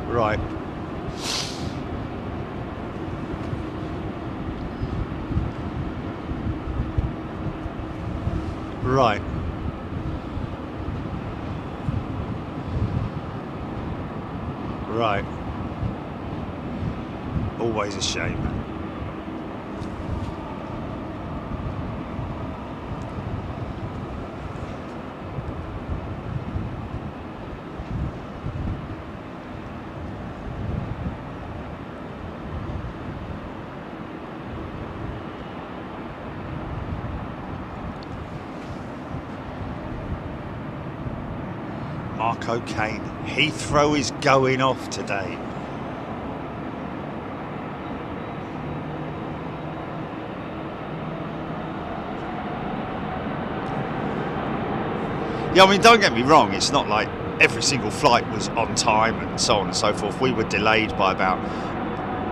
Right. Right. Right. Always a shame. Mark O'Kane, Heathrow is going off today. Yeah, I mean, don't get me wrong, it's not like every single flight was on time and so on and so forth. We were delayed by about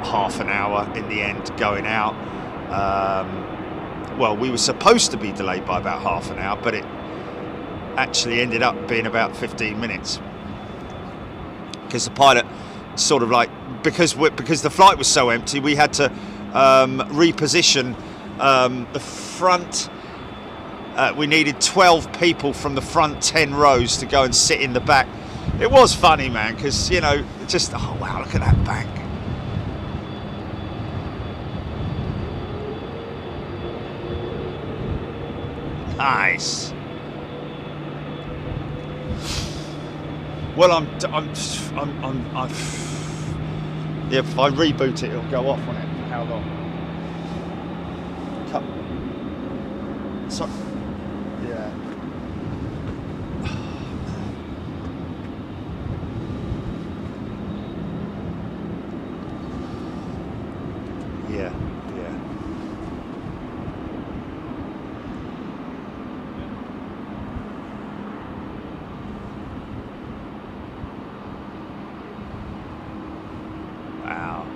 half an hour in the end going out. Well, we were supposed to be delayed by about half an hour, but it actually ended up being about 15 minutes because the pilot sort of like, because the flight was so empty, we had to reposition the front. We needed 12 people from the front 10 rows to go and sit in the back. It was funny, man, because, you know, just, oh wow, look at that bank. Nice. Well, yeah, if I reboot it, it'll go off on it. For how long? So, yeah. Yeah, yeah. Wow.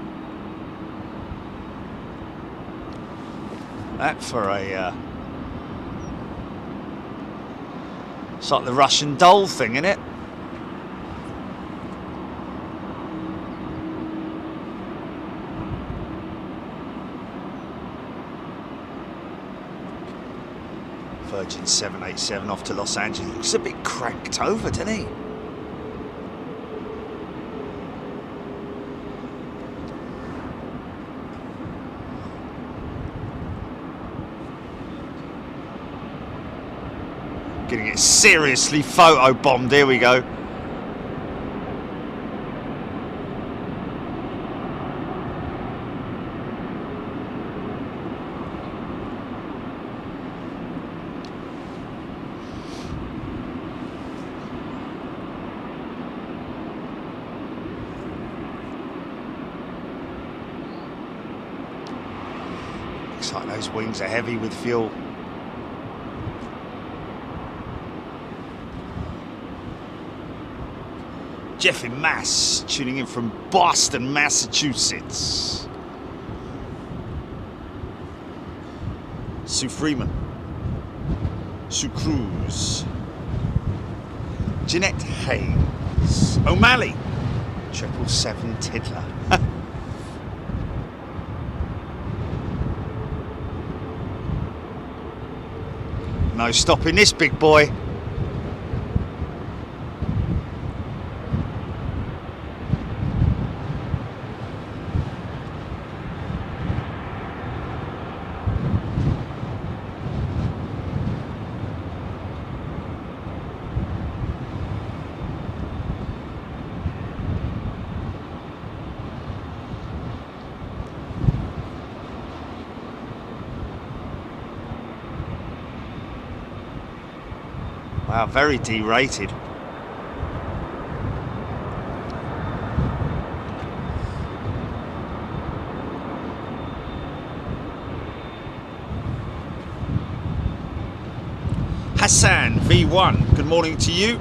That for a... it's like the Russian doll thing, isn't it? Virgin 787 off to Los Angeles. Looks a bit cranked over, doesn't he? Getting it seriously photobombed. Here we go. Looks like those wings are heavy with fuel. Jeff in Mass, tuning in from Boston, Massachusetts. Sue Freeman. Sue Cruz. Jeanette Haynes. O'Malley. 777 Tiddler. No stopping this big boy. Wow, very derated. Hassan V1, good morning to you.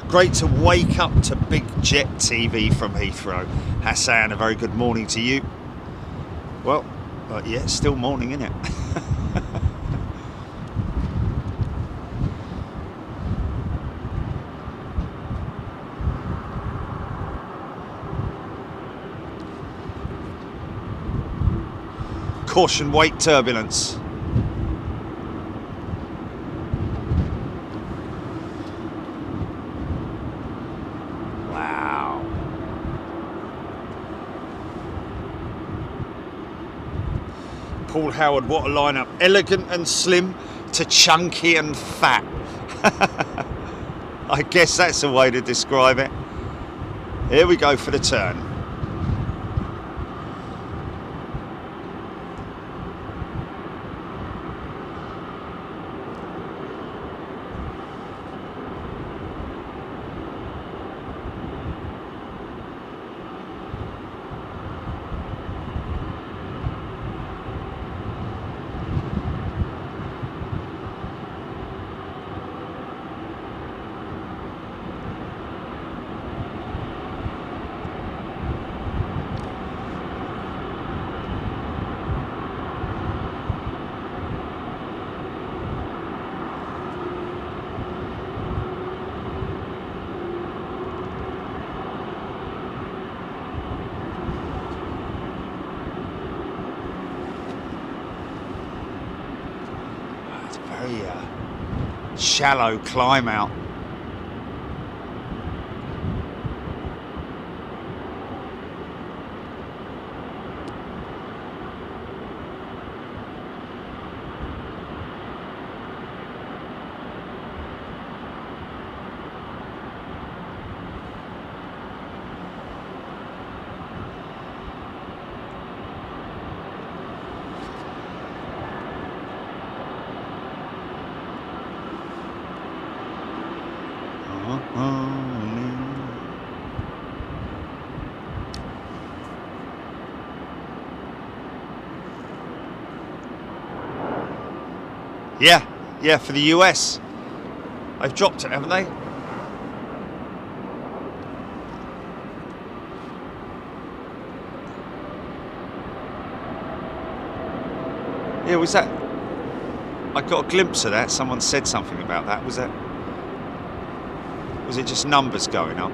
Great to wake up to Big Jet TV from Heathrow. Hassan, a very good morning to you. Well, yeah, it's still morning, isn't it? Caution, wake turbulence. Wow. Paul Howard, what a lineup. Elegant and slim to chunky and fat. I guess that's a way to describe it. Here we go for the turn. Shallow climb out. Yeah, for the US. They've dropped it, haven't they? Yeah, was that I got a glimpse of that. Someone said something about that. Was it just numbers going up?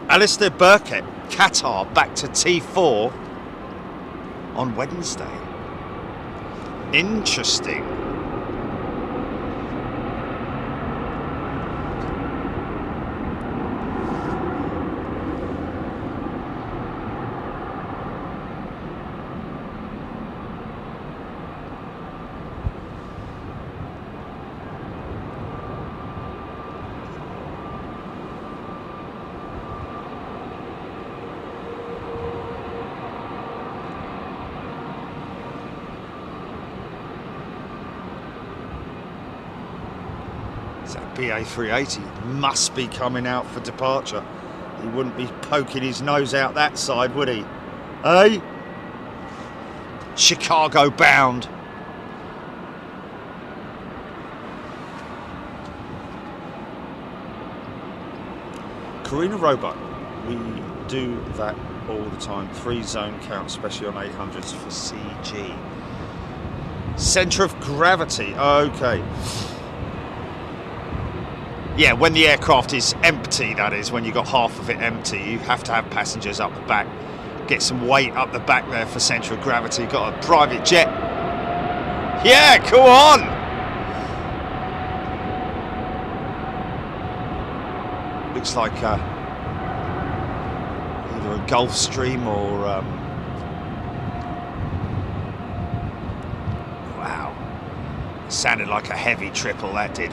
Alistair Burkett, Qatar back to T4 on Wednesday. Interesting. That BA380 must be coming out for departure. He wouldn't be poking his nose out that side, would he? Eh? Chicago bound. Carina Robot, we do that all the time. 3 zone count, especially on 800s for CG. Centre of gravity, okay. Yeah, when the aircraft is empty, that is, when you've got half of it empty, you have to have passengers up the back. Get some weight up the back there for centre of gravity. Got a private jet. Yeah, come on! Looks like either a Gulfstream or... wow. Sounded like a heavy triple, that did.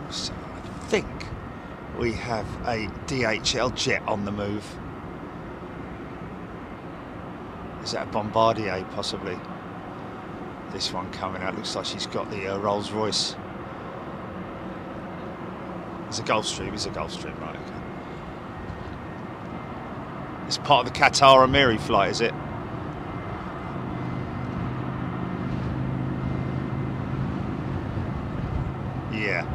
So I think we have a DHL jet on the move. Is that a Bombardier possibly? This one coming out, looks like she's got the Rolls Royce. It's a Gulfstream, right, okay. It's part of the Qatar Emiri flight, is it? Yeah.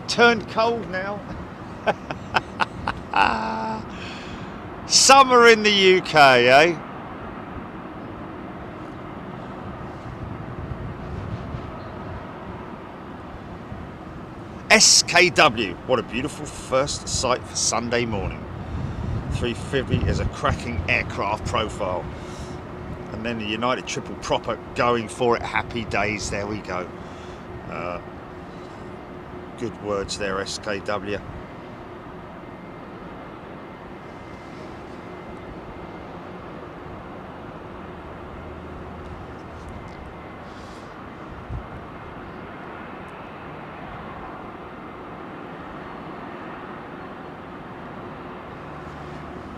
Turned cold now. Summer in the UK, eh? SKW, what a beautiful first sight for Sunday morning. 350 is a cracking aircraft profile. And then the United Triple Proper going for it. Happy days, there we go. Good words there, SKW.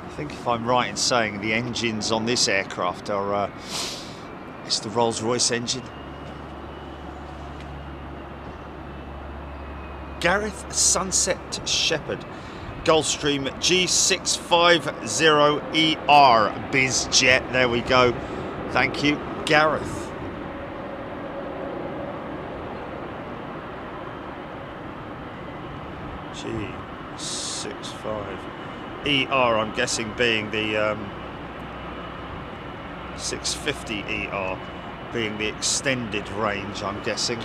I think if I'm right in saying the engines on this aircraft are It's the Rolls-Royce engine. Gareth Sunset Shepherd, Gulfstream G650ER BizJet. There we go. Thank you, Gareth. G65ER, I'm guessing being the 650ER being the extended range, I'm guessing.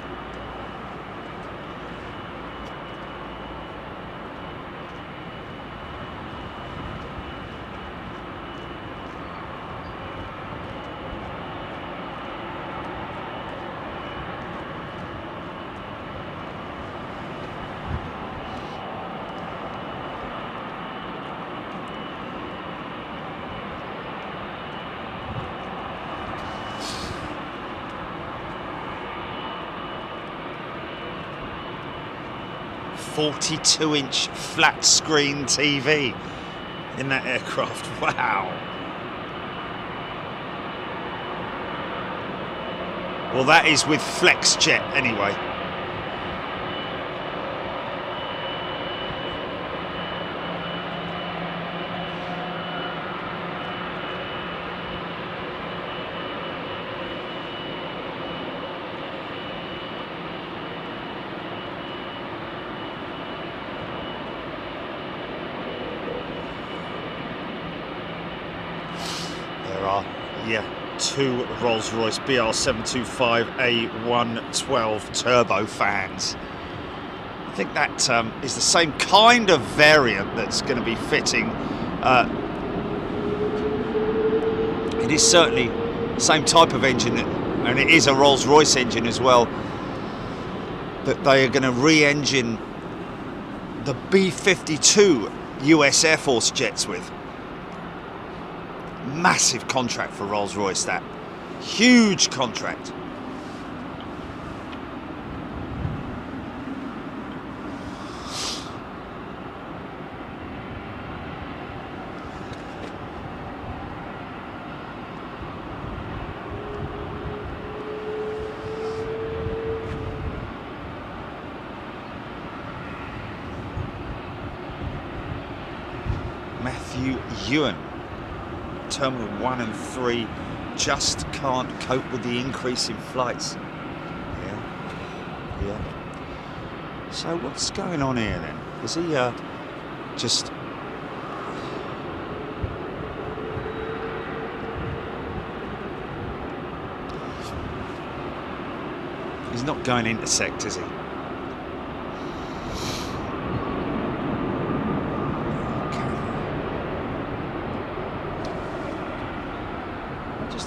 .42-inch flat screen TV in that aircraft. Wow. Well, that is with FlexJet anyway. Yeah, two Rolls-Royce BR725A112 turbofans. I think that is the same kind of variant that's going to be fitting. It is certainly the same type of engine, and it is a Rolls-Royce engine as well, that they are going to re-engine the B-52 US Air Force jets with. Massive contract for Rolls-Royce, that. Huge contract. Matthew Ewan. Terminal 1 and 3 just can't cope with the increase in flights. Yeah. So what's going on here then? Is he just... He's not going intersect, is he?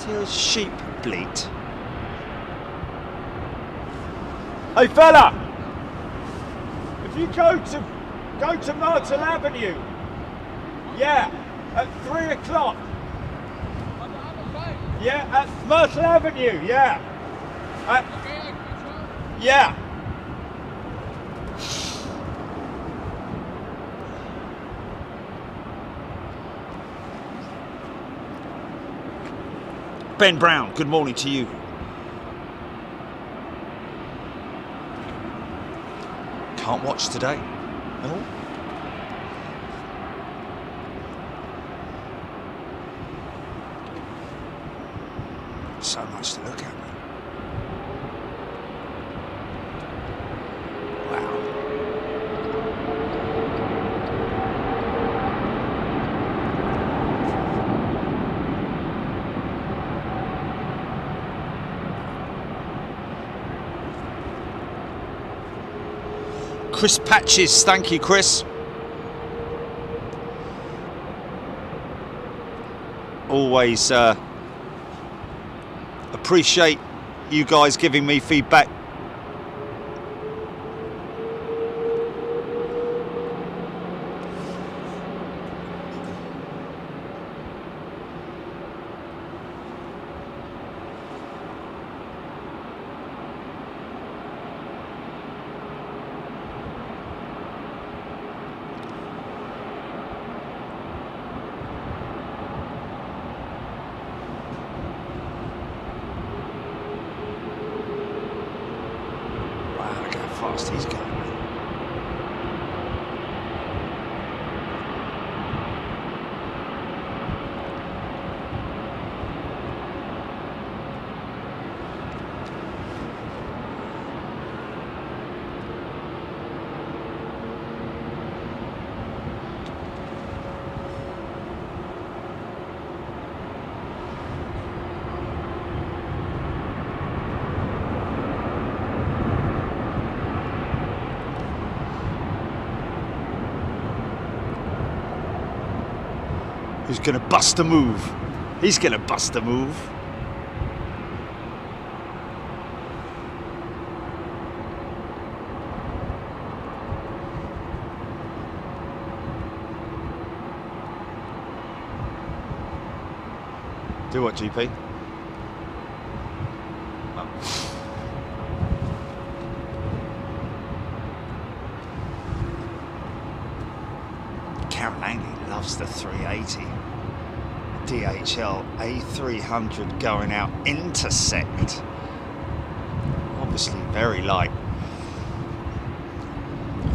Hear a sheep bleat. Hey fella, if you go to Myrtle Avenue, yeah, at 3 o'clock. Yeah, at Myrtle Avenue, yeah. Yeah. Ben Brown, good morning to you. Can't watch today. No. So much to look at. Wow. Chris Patches, thank you, Chris. Always appreciate you guys giving me feedback. fast he's going. Who's going to bust a move? He's going to bust a move. Do what, GP? Karen Langley loves the 380. DHL A300 going out intersect. Obviously very light,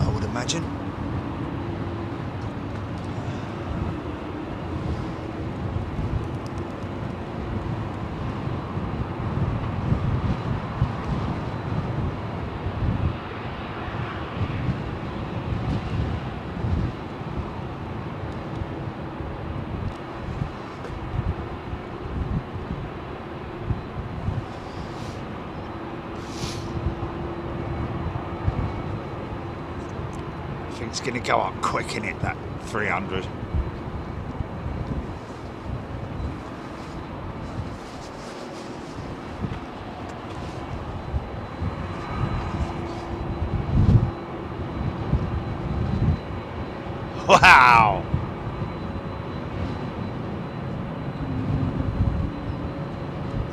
I would imagine. It's going to go up quick in it, that 300. Wow!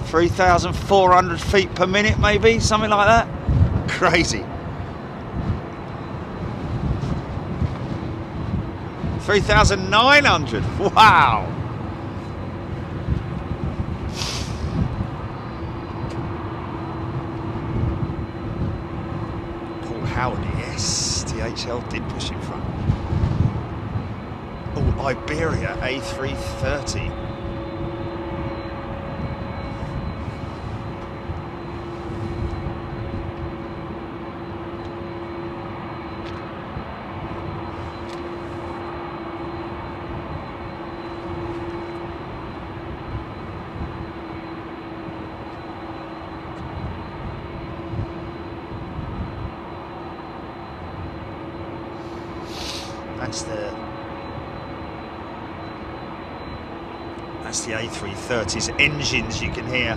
$3,400 feet per minute, maybe, something like that. Crazy. 3,900. Wow. Paul Howard, yes. DHL did push in front. Oh, Iberia A330. That's the A330's engines you can hear.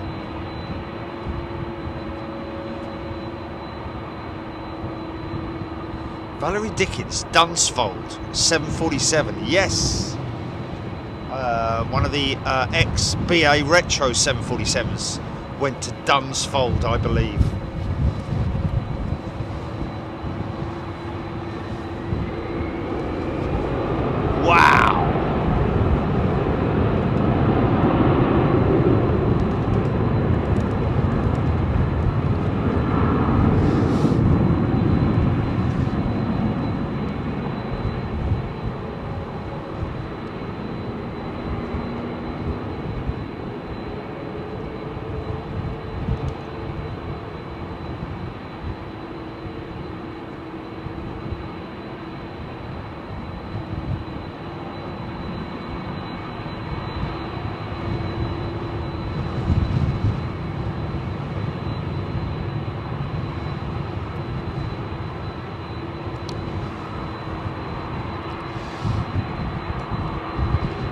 Valerie Dickens, Dunsfold, 747, yes. One of the ex-BA Retro 747s went to Dunsfold, I believe. Wow!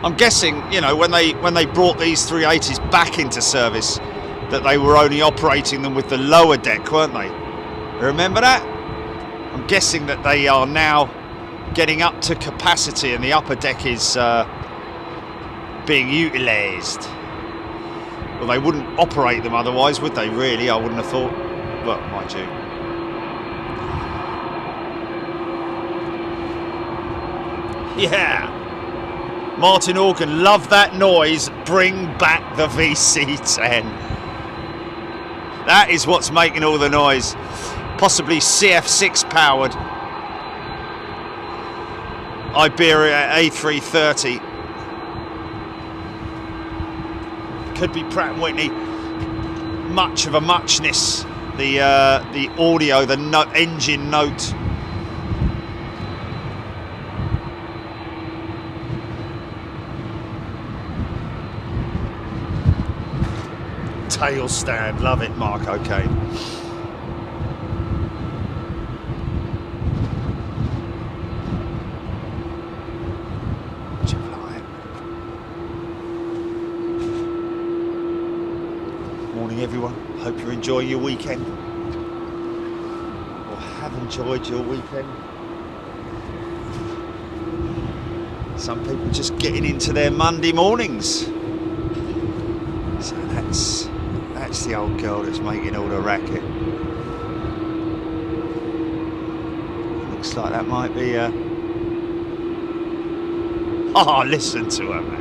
I'm guessing, you know, when they brought these 380s back into service, that they were only operating them with the lower deck, weren't they? Remember that? I'm guessing that they are now getting up to capacity and the upper deck is being utilised. Well, they wouldn't operate them otherwise, would they, really? I wouldn't have thought. But, mind you. Yeah! Martin Organ, love that noise. Bring back the VC10. That is what's making all the noise. possibly CF6 powered Iberia A330. Could be Pratt & Whitney. Much of a muchness. The audio, the engine note. Tail stand, love it, Mark. Okay. Morning, everyone. Hope you're enjoying your weekend, or have enjoyed your weekend. Some people just getting into their Monday mornings. So that's the old girl that's making all the racket. Looks like that might be oh, listen to her, man.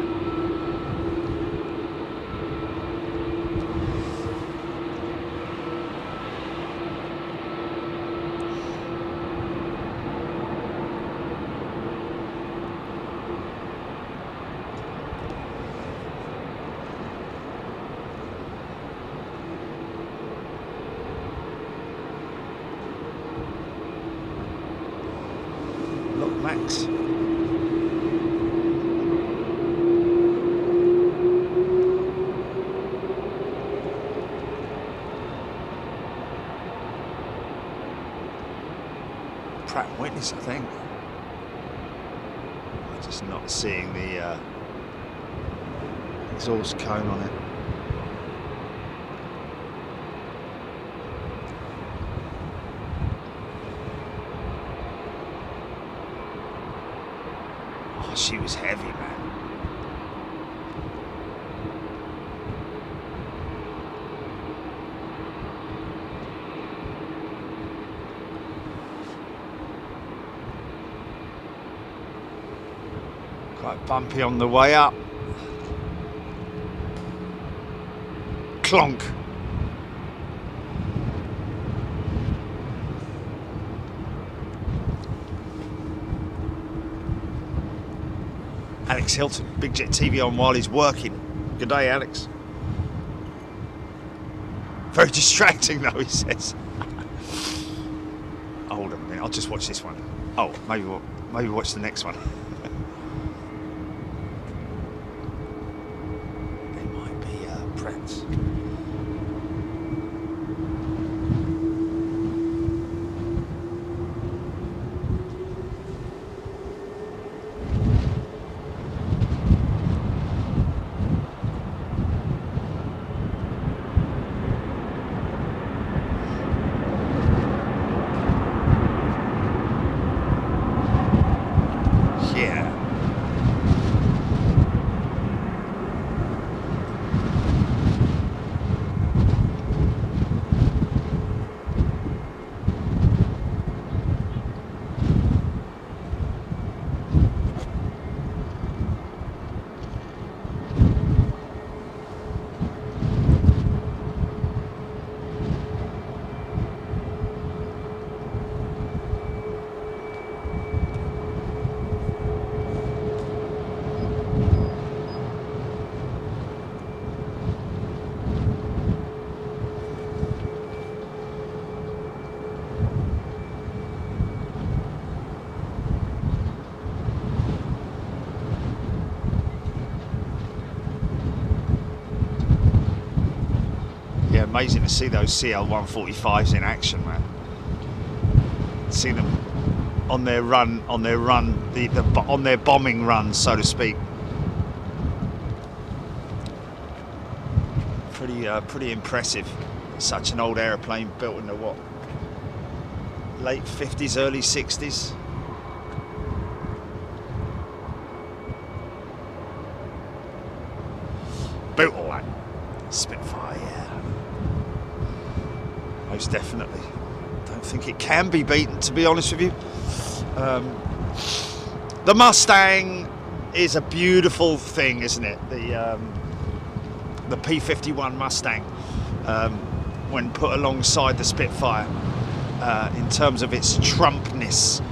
Look, Max. Pratt & Whitney, I think. I'm just not seeing the exhaust cone on it. Oh, she was heavy, man. Quite bumpy on the way up. Clonk. Alex Hilton, Big Jet TV on while he's working. Good day, Alex. Very distracting though, he says. Hold on a minute, I'll just watch this one. Oh, maybe watch the next one. They might be Pratt's. Amazing to see those CL-145s in action, man. See them on their run, on their bombing run, so to speak. Pretty impressive. Such an old aeroplane, built in the what? Late 50s, early 60s. Built all that. Spitfire, yeah. Most definitely. Don't think it can be beaten, to be honest with you. The Mustang is a beautiful thing, isn't it? The P-51 Mustang, when put alongside the Spitfire. in terms of its Trumpness,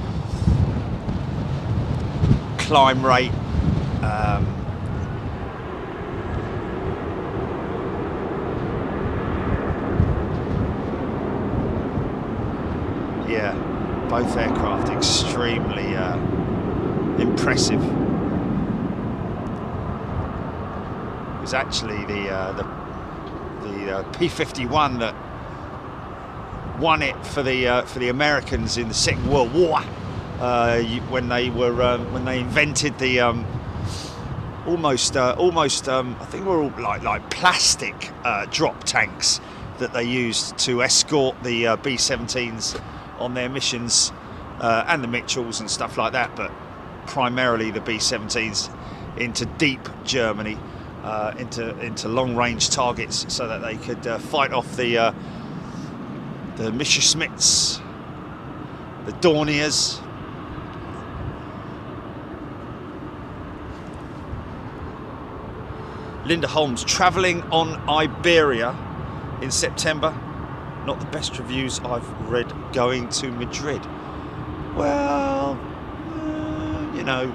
climb rate. Yeah, both aircraft extremely impressive. It was actually the P-51 that won it for the Americans in the Second World War, when they invented the almost I think they were all like plastic drop tanks that they used to escort the B-17s on their missions, and the Mitchells and stuff like that, but primarily the B-17s into deep Germany, into long-range targets, so that they could fight off the Messerschmitts, the Dorniers. Linda Holmes travelling on Iberia in September. Not the best reviews I've read going to Madrid. Well, you know,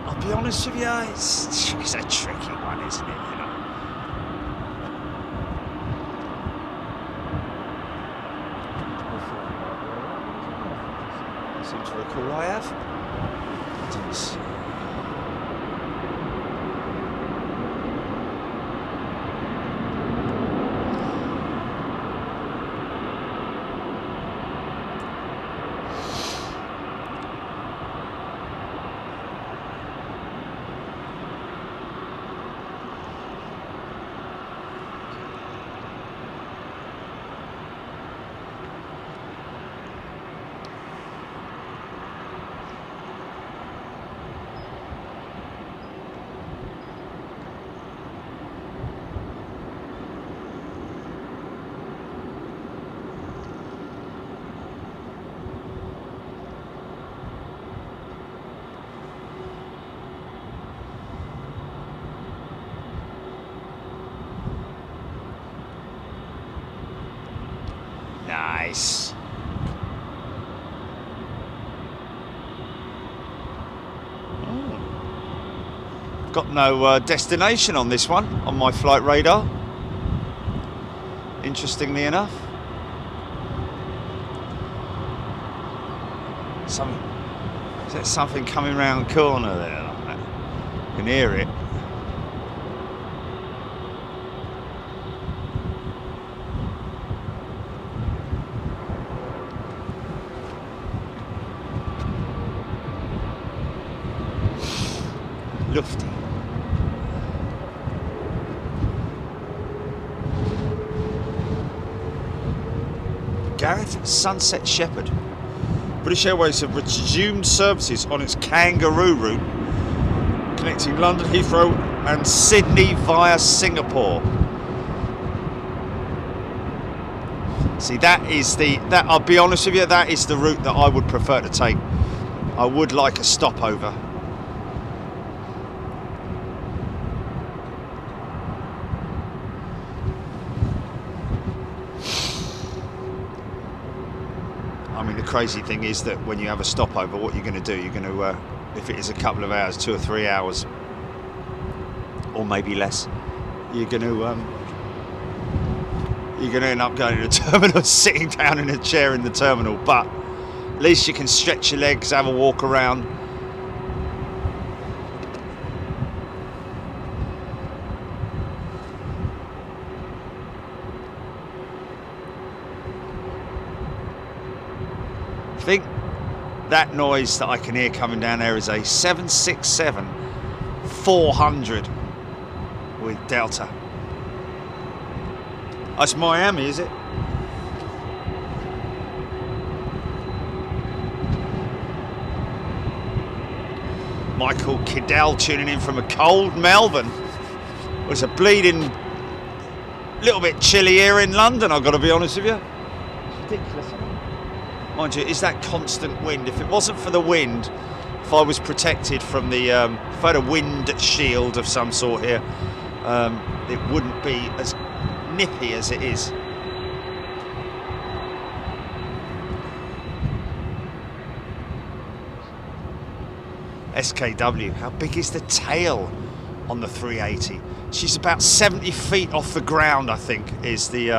I'll be honest with you, it's a tricky one, isn't it? You know. I seem to recall I have. I didn't see. Nice. Got no destination on this one on my flight radar, interestingly enough. Is there something coming round the corner there like that? You can hear it. Lufty. Gareth Sunset Shepherd. British Airways have resumed services on its Kangaroo route connecting London Heathrow and Sydney via Singapore. See, I'll be honest with you, that is the route that I would prefer to take. I would like a stopover. I mean, the crazy thing is that when you have a stopover, what you're going to do, you're going to, if it is a couple of hours, 2 or 3 hours, or maybe less, you're going to end up going to the terminal, sitting down in a chair in the terminal. But at least you can stretch your legs, have a walk around. I think that noise that I can hear coming down there is a 767-400 with Delta. That's Miami, is it? Michael Kiddell tuning in from a cold Melbourne. Well, it's a bleeding little bit chilly here in London, I've got to be honest with you. It's ridiculous, isn't it? Mind you, is that constant wind? If it wasn't for the wind, if I was protected from the, if I had a wind shield of some sort here, it wouldn't be as nippy as it is. SKW. How big is the tail on the 380? She's about 70 feet off the ground, I think, is the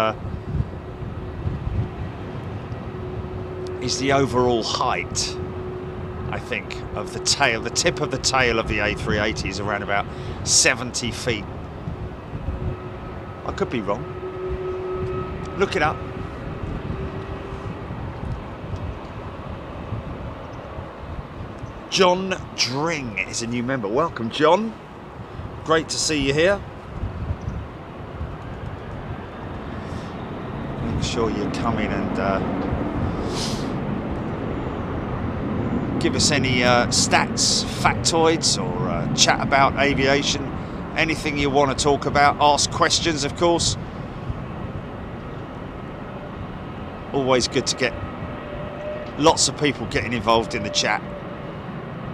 overall height, I think, of the tail. The tip of the tail of the A380 is around about 70 feet. I could be wrong. Look it up. John Dring is a new member. Welcome, John. Great to see you here. Make sure you come in and give us any stats, factoids, or chat about aviation. Anything you want to talk about. Ask questions, of course. Always good to get lots of people getting involved in the chat.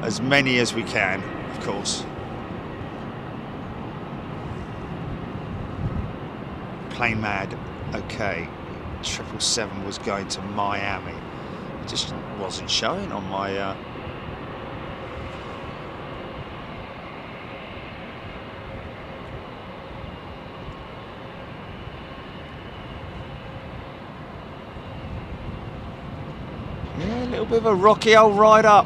As many as we can, of course. Plane mad. Okay. 777 was going to Miami. Just wasn't showing on my yeah, a little bit of a rocky old ride up.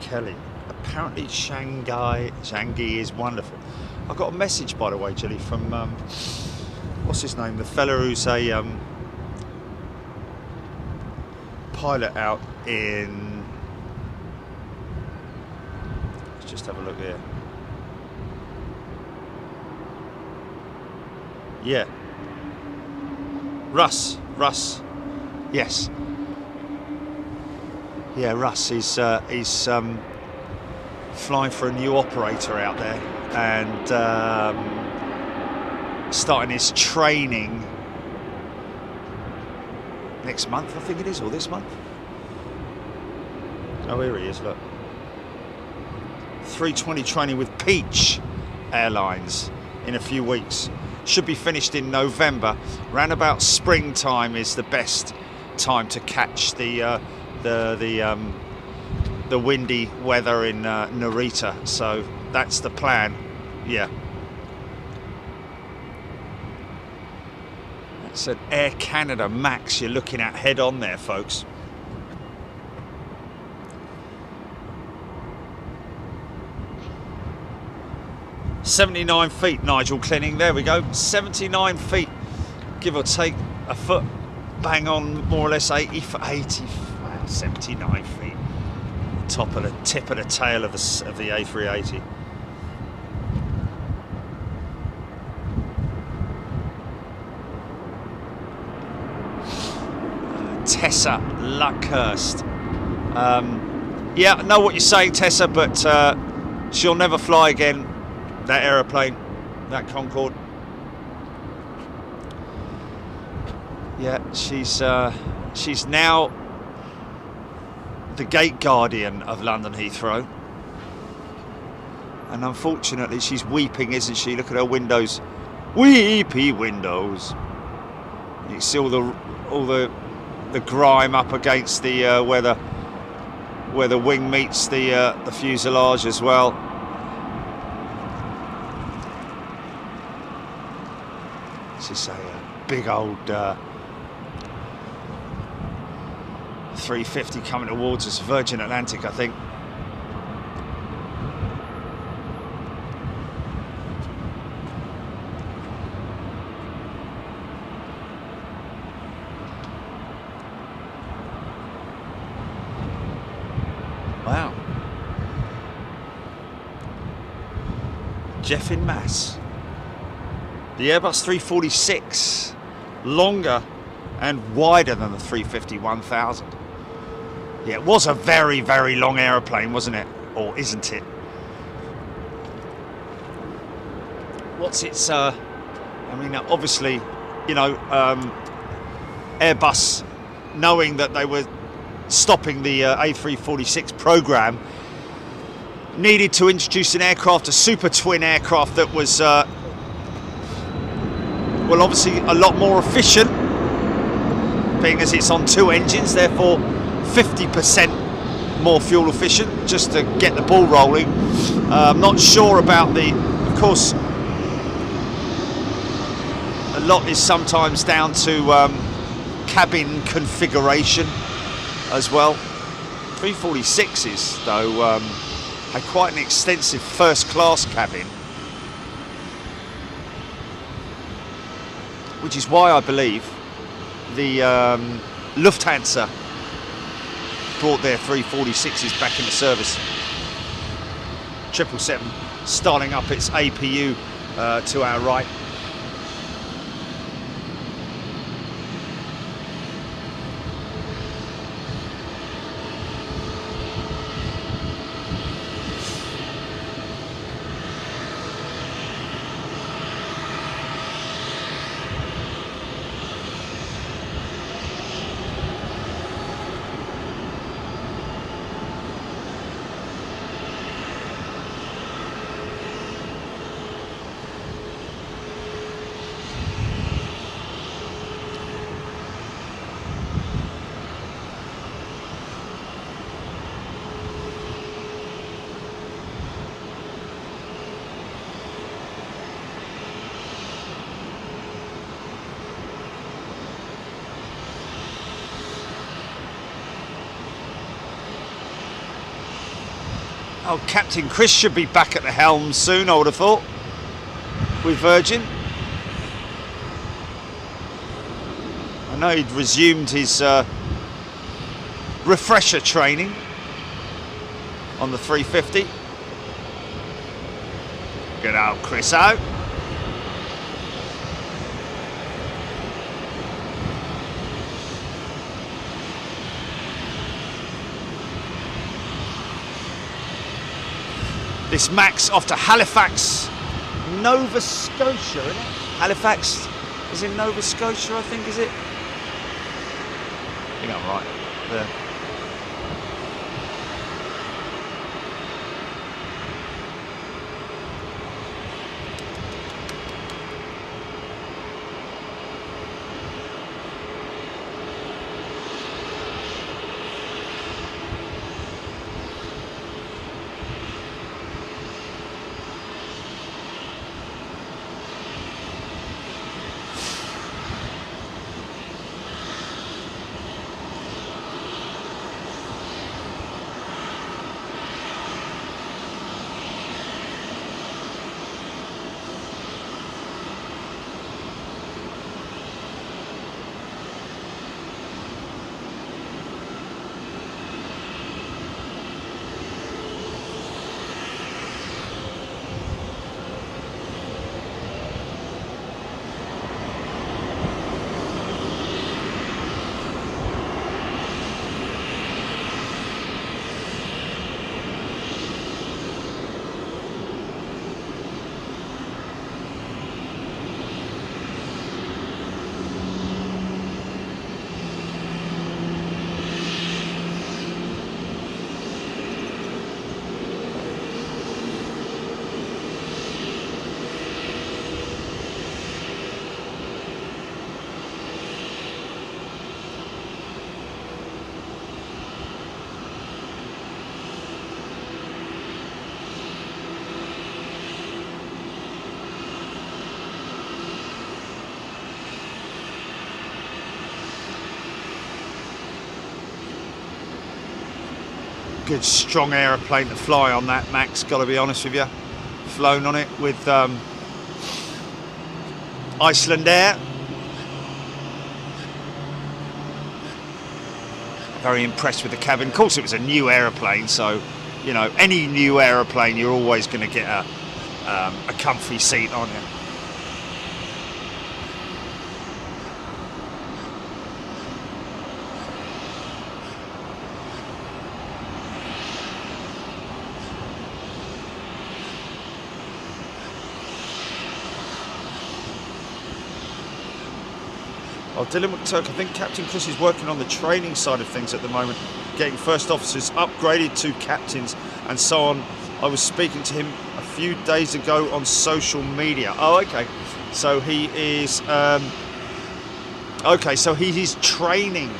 Kelly. Apparently Shanghai is wonderful. I got a message, by the way, Jilly, from what's his name, the fella who's a pilot out in, let's just have a look here. Yeah, Russ, yes. Yeah, Russ, he's flying for a new operator out there and starting his training next month, I think it is, or this month. Oh, here he is, look. 320 training with Peach Airlines in a few weeks. Should be finished in November. Round about springtime is the best time to catch the windy weather in Narita, so that's the plan. Yeah, that's an Air Canada Max you're looking at head on there, folks. "79 feet, Nigel Clinning. There we go. 79 feet, give or take a foot. Bang on, more or less 80 for 80. 79 feet. Tip of the tail of the A380. Tessa Luckhurst. Yeah, I know what you're saying, Tessa, but she'll never fly again. That aeroplane, that Concorde. Yeah, she's now the gate guardian of London Heathrow, and unfortunately she's weeping, isn't she? Look at her windows, weepy windows. You can see all the grime up against the where the wing meets the fuselage as well. This is a big old 350 coming towards us, Virgin Atlantic, I think. Wow. Jeff in Mass. The Airbus 346, longer and wider than the 350-1000. Yeah, it was a very, very long aeroplane, wasn't it? Or isn't it? what's its? I mean, obviously, you know, Airbus, knowing that they were stopping the A346 program, needed to introduce an aircraft, a super twin aircraft that was, well, obviously a lot more efficient, being as it's on 2 engines, therefore 50% more fuel efficient, just to get the ball rolling. I'm not sure about the, of course, a lot is sometimes down to cabin configuration as well. 346s though had quite an extensive first class cabin, which is why I believe the Lufthansa brought their 346s back into service. 777 starting up its APU to our right. Oh, Captain Chris should be back at the helm soon, I would have thought, with Virgin. I know he'd resumed his refresher training on the 350. Good old Chris out. This Max off to Halifax, Nova Scotia, isn't it? Halifax is in Nova Scotia, I think, is it? I think I'm right there. Good strong aeroplane to fly on that Max, gotta be honest with you. Flown on it with Iceland Air. Very impressed with the cabin. Of course it was a new aeroplane, so you know, any new aeroplane you're always going to get a comfy seat on you. Oh, Dylan McTurk, I think Captain Chris is working on the training side of things at the moment, getting first officers upgraded to captains and so on. I was speaking to him a few days ago on social media. Oh, okay. So he is, okay, so he is training.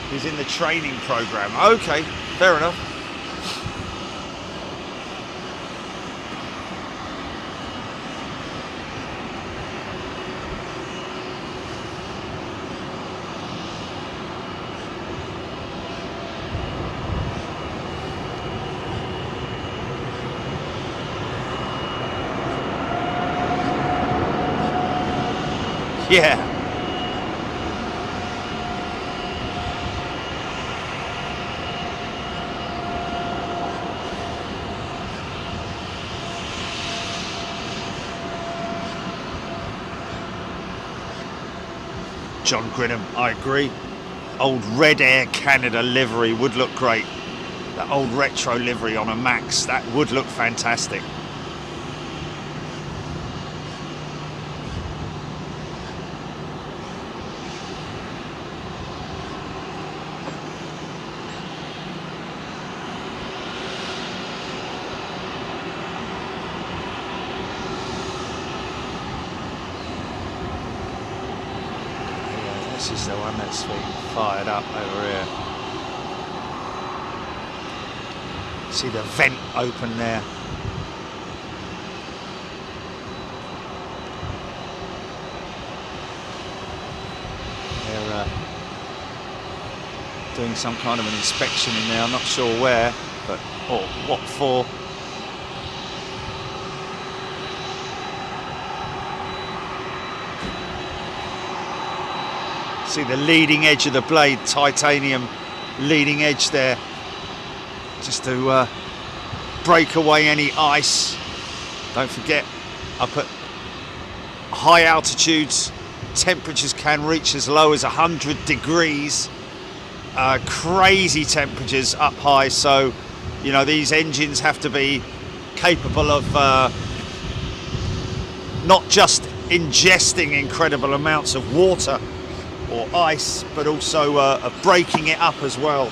He's in the training program. Okay, fair enough. Yeah. John Grinham, I agree. Old Red Air Canada livery would look great. That old retro livery on a Max, that would look fantastic. This is the one that's being fired up over here. See the vent open there. They're doing some kind of an inspection in there. I'm not sure where, but or what for. See the leading edge of the blade, titanium leading edge there, just to break away any ice. Don't forget, up at high altitudes, temperatures can reach as low as 100 degrees. Crazy temperatures up high, so you know these engines have to be capable of not just ingesting incredible amounts of water or ice, but also breaking it up as well.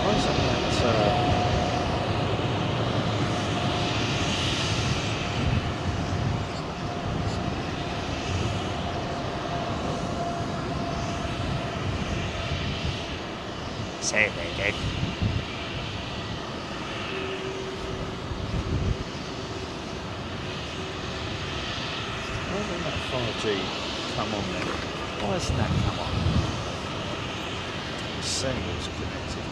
Why is that? Say they did. Why didn't that 5G come on then? Why hasn't that come on? It's saying it was connected.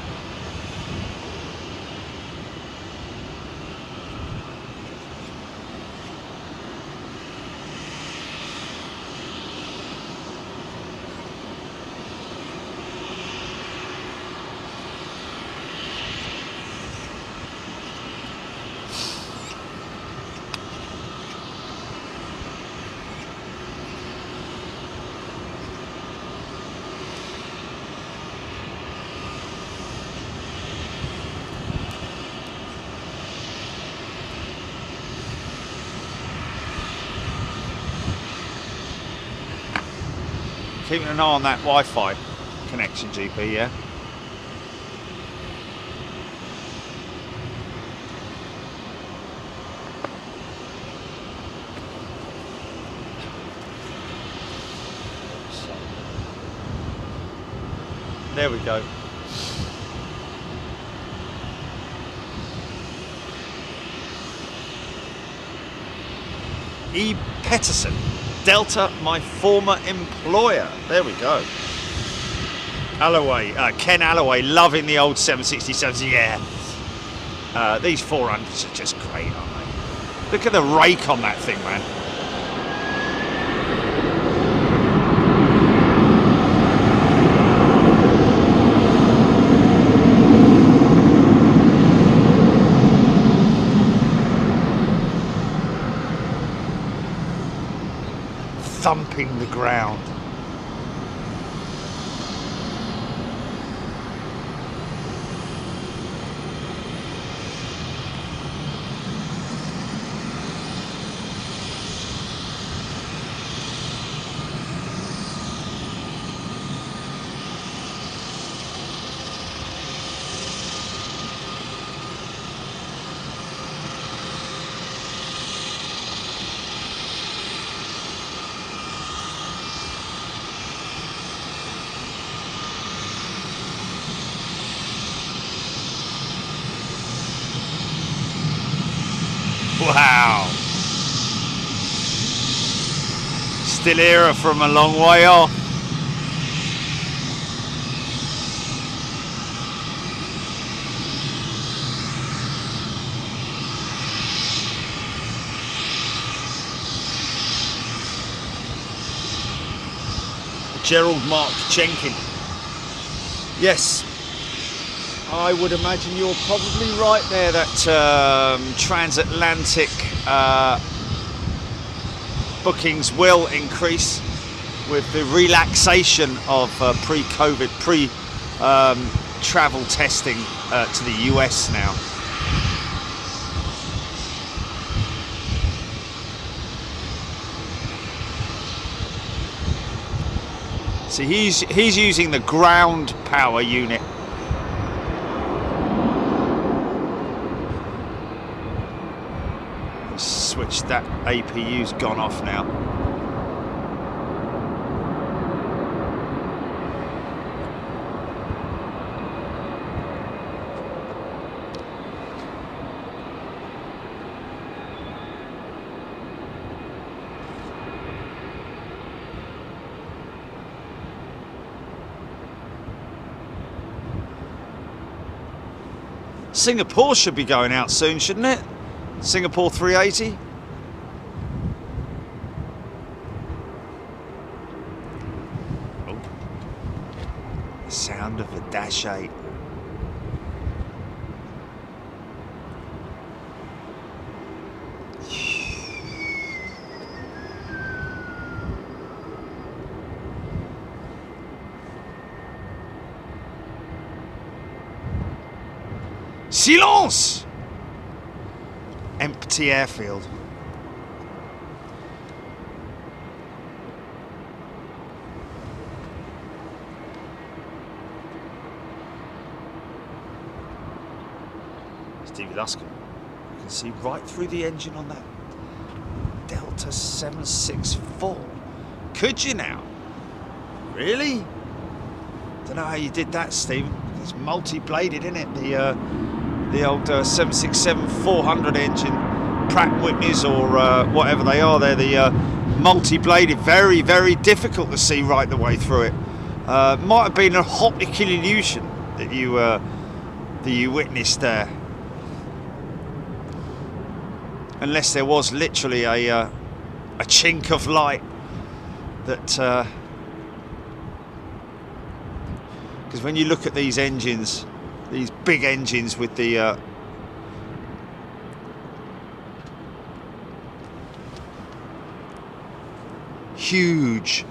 Keeping an eye on that Wi-Fi connection, GP, yeah? There we go. E. Petterson. Delta, my former employer. There we go. Alloway, Ken Alloway, loving the old 767s. Yeah. These 400s are just great, aren't they? Look at the rake on that thing, man. Thumping the ground. Still hear her from a long way off. Gerald Mark Jenkin. Yes, I would imagine you're probably right there, that transatlantic bookings will increase with the relaxation of pre-COVID, travel testing to the US now. See, he's using the ground power unit. Switch that APU's gone off now. Singapore should be going out soon, shouldn't it? Singapore 380. Oh. The sound of a Dash 8. Silence! Empty airfield. Stevie Luscombe. You can see right through the engine on that Delta 764. Could you now? Really? Don't know how you did that, Stephen. It's multi-bladed, isn't it? The old 767-400 engine, Pratt & Whitneys or whatever they are. They're the multi-bladed. Very, very difficult to see right the way through it. Might have been an optical illusion that you witnessed there, unless there was literally a chink of light that. Because when you look at these engines, these big engines with the huge,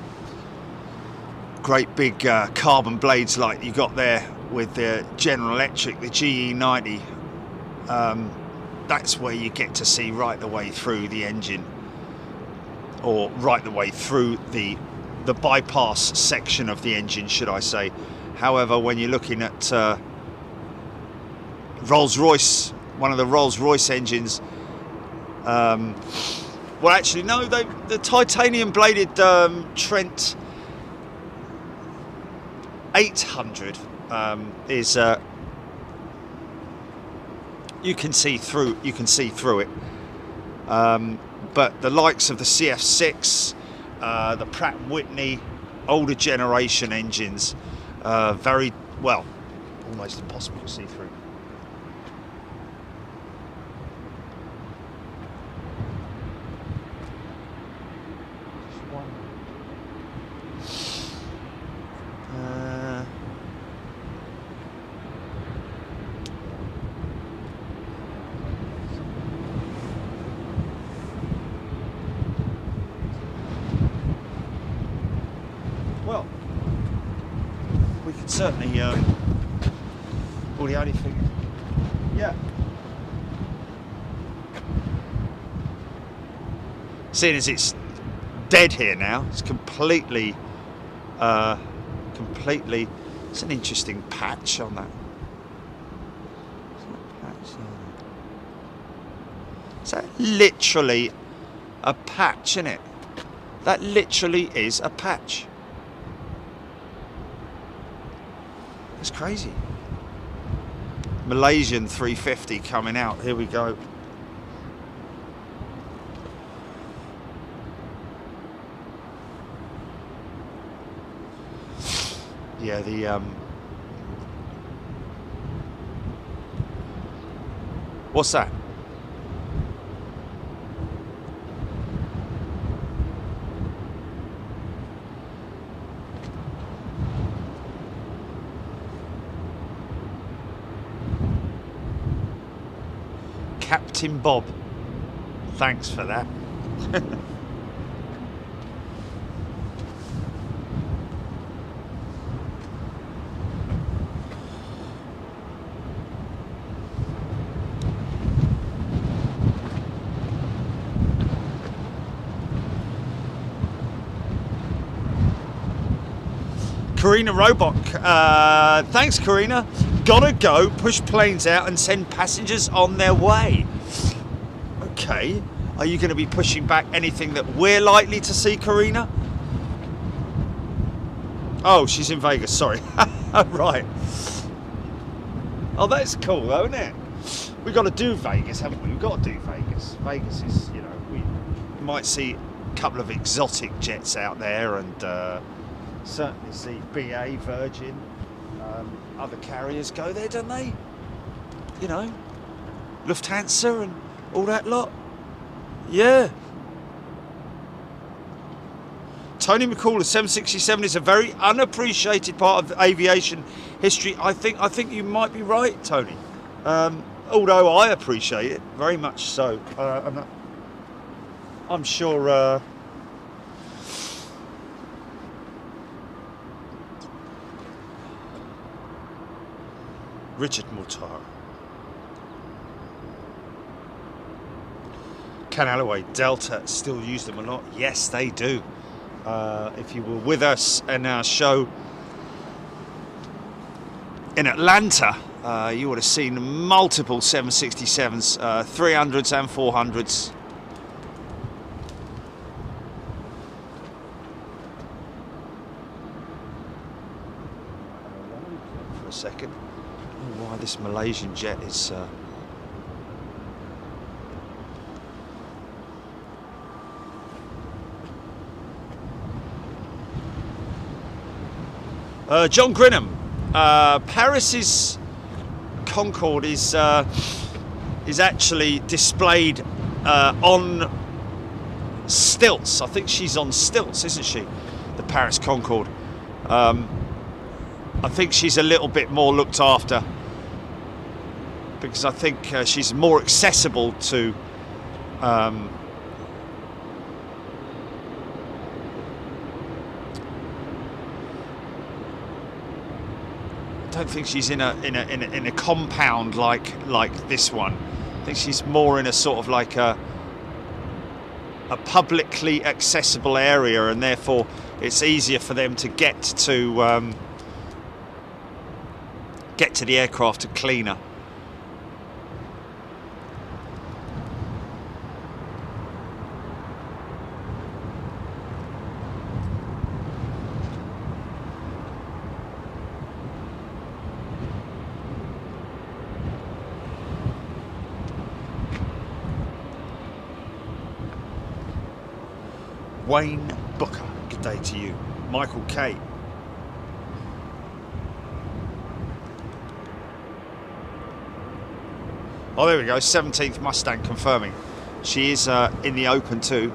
great big carbon blades like you got there with the General Electric, the GE90, that's where you get to see right the way through the engine, or right the way through the bypass section of the engine, should I say. However, when you're looking at Rolls-Royce, one of the Rolls-Royce engines, well, actually, no, the titanium-bladed Trent 800 is you can see through it, but the likes of the CF6, the Pratt & Whitney, older generation engines, very well, almost impossible to see through. Well, we could certainly, well, the only thing, yeah. Seeing as it's dead here now, it's completely, it's an interesting patch on that. Is that literally a patch, isn't it? That literally is a patch. It's crazy. Malaysian 350 coming out. Here we go. Yeah, the what's that? Captain Bob. Thanks for that. Karina Roebuck, thanks Karina. Gotta go, push planes out and send passengers on their way. Okay, are you going to be pushing back anything that we're likely to see, Karina? Oh, she's in Vegas, sorry. Right. Oh, that's cool though, isn't it? We've got to do Vegas, haven't we? We've got to do Vegas. Vegas is, you know, we might see a couple of exotic jets out there and certainly see BA, Virgin, other carriers go there, don't they? You know, Lufthansa and all that lot. Yeah. Tony McCall, the 767 is a very unappreciated part of aviation history. I think you might be right, Tony. Although I appreciate it very much so. I'm sure. Richard Mortar. Ken Alloway, Delta still use them a lot? Yes, they do. If you were with us in our show in Atlanta, you would have seen multiple 767s, 300s and 400s. For a second. Why this Malaysian jet is John Grinham, Paris's Concorde is actually displayed on stilts. I think she's on stilts, isn't she? The Paris Concorde. I think she's a little bit more looked after because I think she's more accessible to I don't think she's in a compound like this one. I think she's more in a sort of like a publicly accessible area, and therefore it's easier for them to get to the aircraft cleaner. Wayne Booker, good day to you. Michael K. Oh, there we go, 17th Mustang confirming. She is in the open too.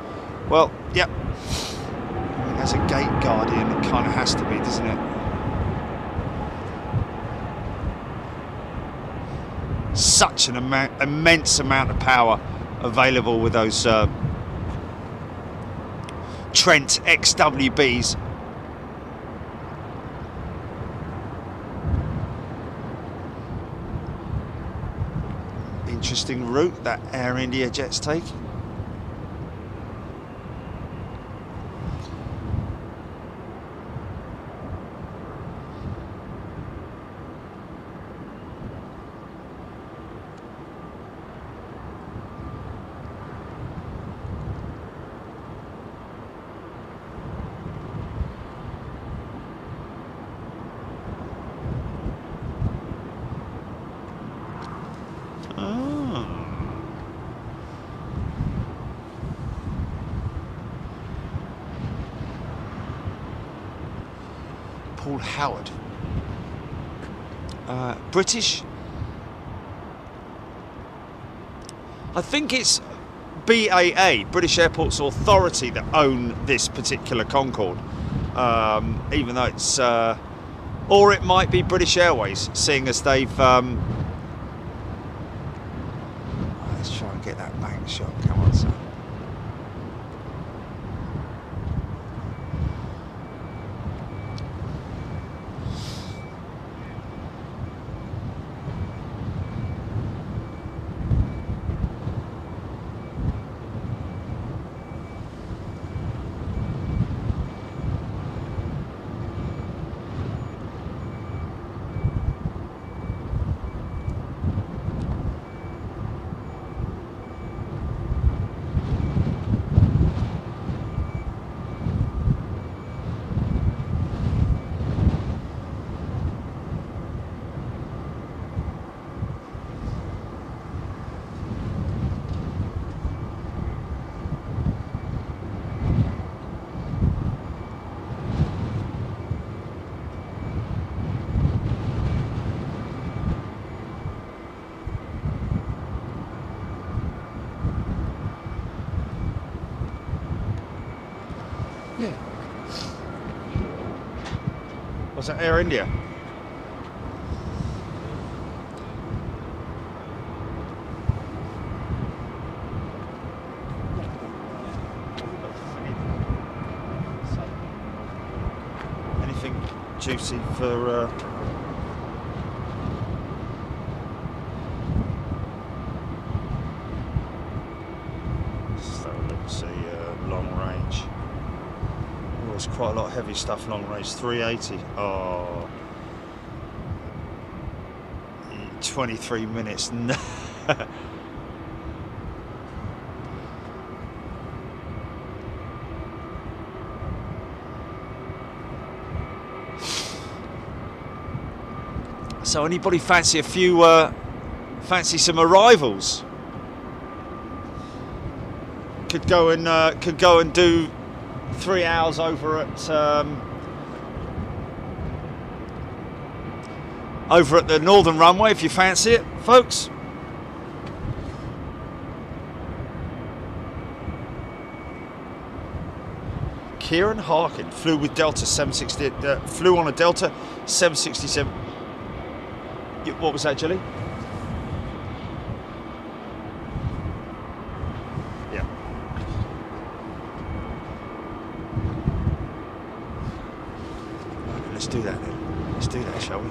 Well, yep. I mean, as a gate guardian, it kind of has to be, doesn't it? Such an immense amount of power available with those Trent XWBs. Interesting route that Air India jet's taking. called Howard. British. I think it's BAA, British Airports Authority, that own this particular Concorde. Even though it's, or it might be British Airways, seeing as they've. Let's try and get that bank shot. Come on, son. Yeah. Was that Air India? Anything juicy for let's see, long range. Oh, there's quite a lot of heavy stuff long range. 380. Oh, 23 minutes. So anybody fancy a few, fancy some arrivals? Could go and do 3 hours over at the Northern Runway if you fancy it, folks. Kieran Harkin flew with Delta 760. Flew on a Delta 767. What was that, Jilly? Yeah. Right, let's do that then. Let's do that, shall we?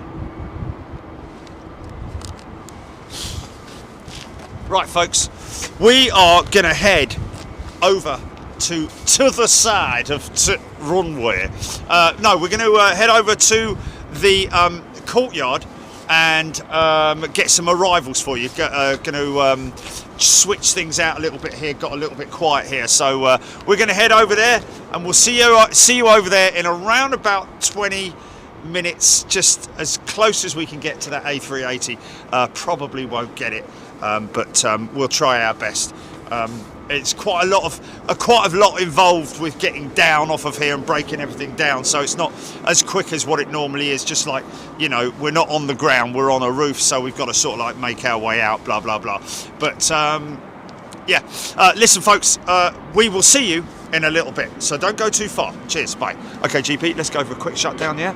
Right, folks, we are gonna head over to the side of runway. No, we're going to head over to the courtyard and get some arrivals for you. Going to switch things out a little bit here. Got a little bit quiet here, so we're going to head over there, and we'll see you over there in around about 20 minutes, just as close as we can get to that A380. Probably won't get it, but we'll try our best. It's quite a lot involved with getting down off of here and breaking everything down, so it's not as quick as what it normally is. Just like, you know, we're not on the ground, we're on a roof, so we've got to sort of like make our way out, blah blah blah. But yeah, listen folks, we will see you in a little bit, so don't go too far. Cheers, bye. Okay, GP, let's go for a quick shutdown, yeah?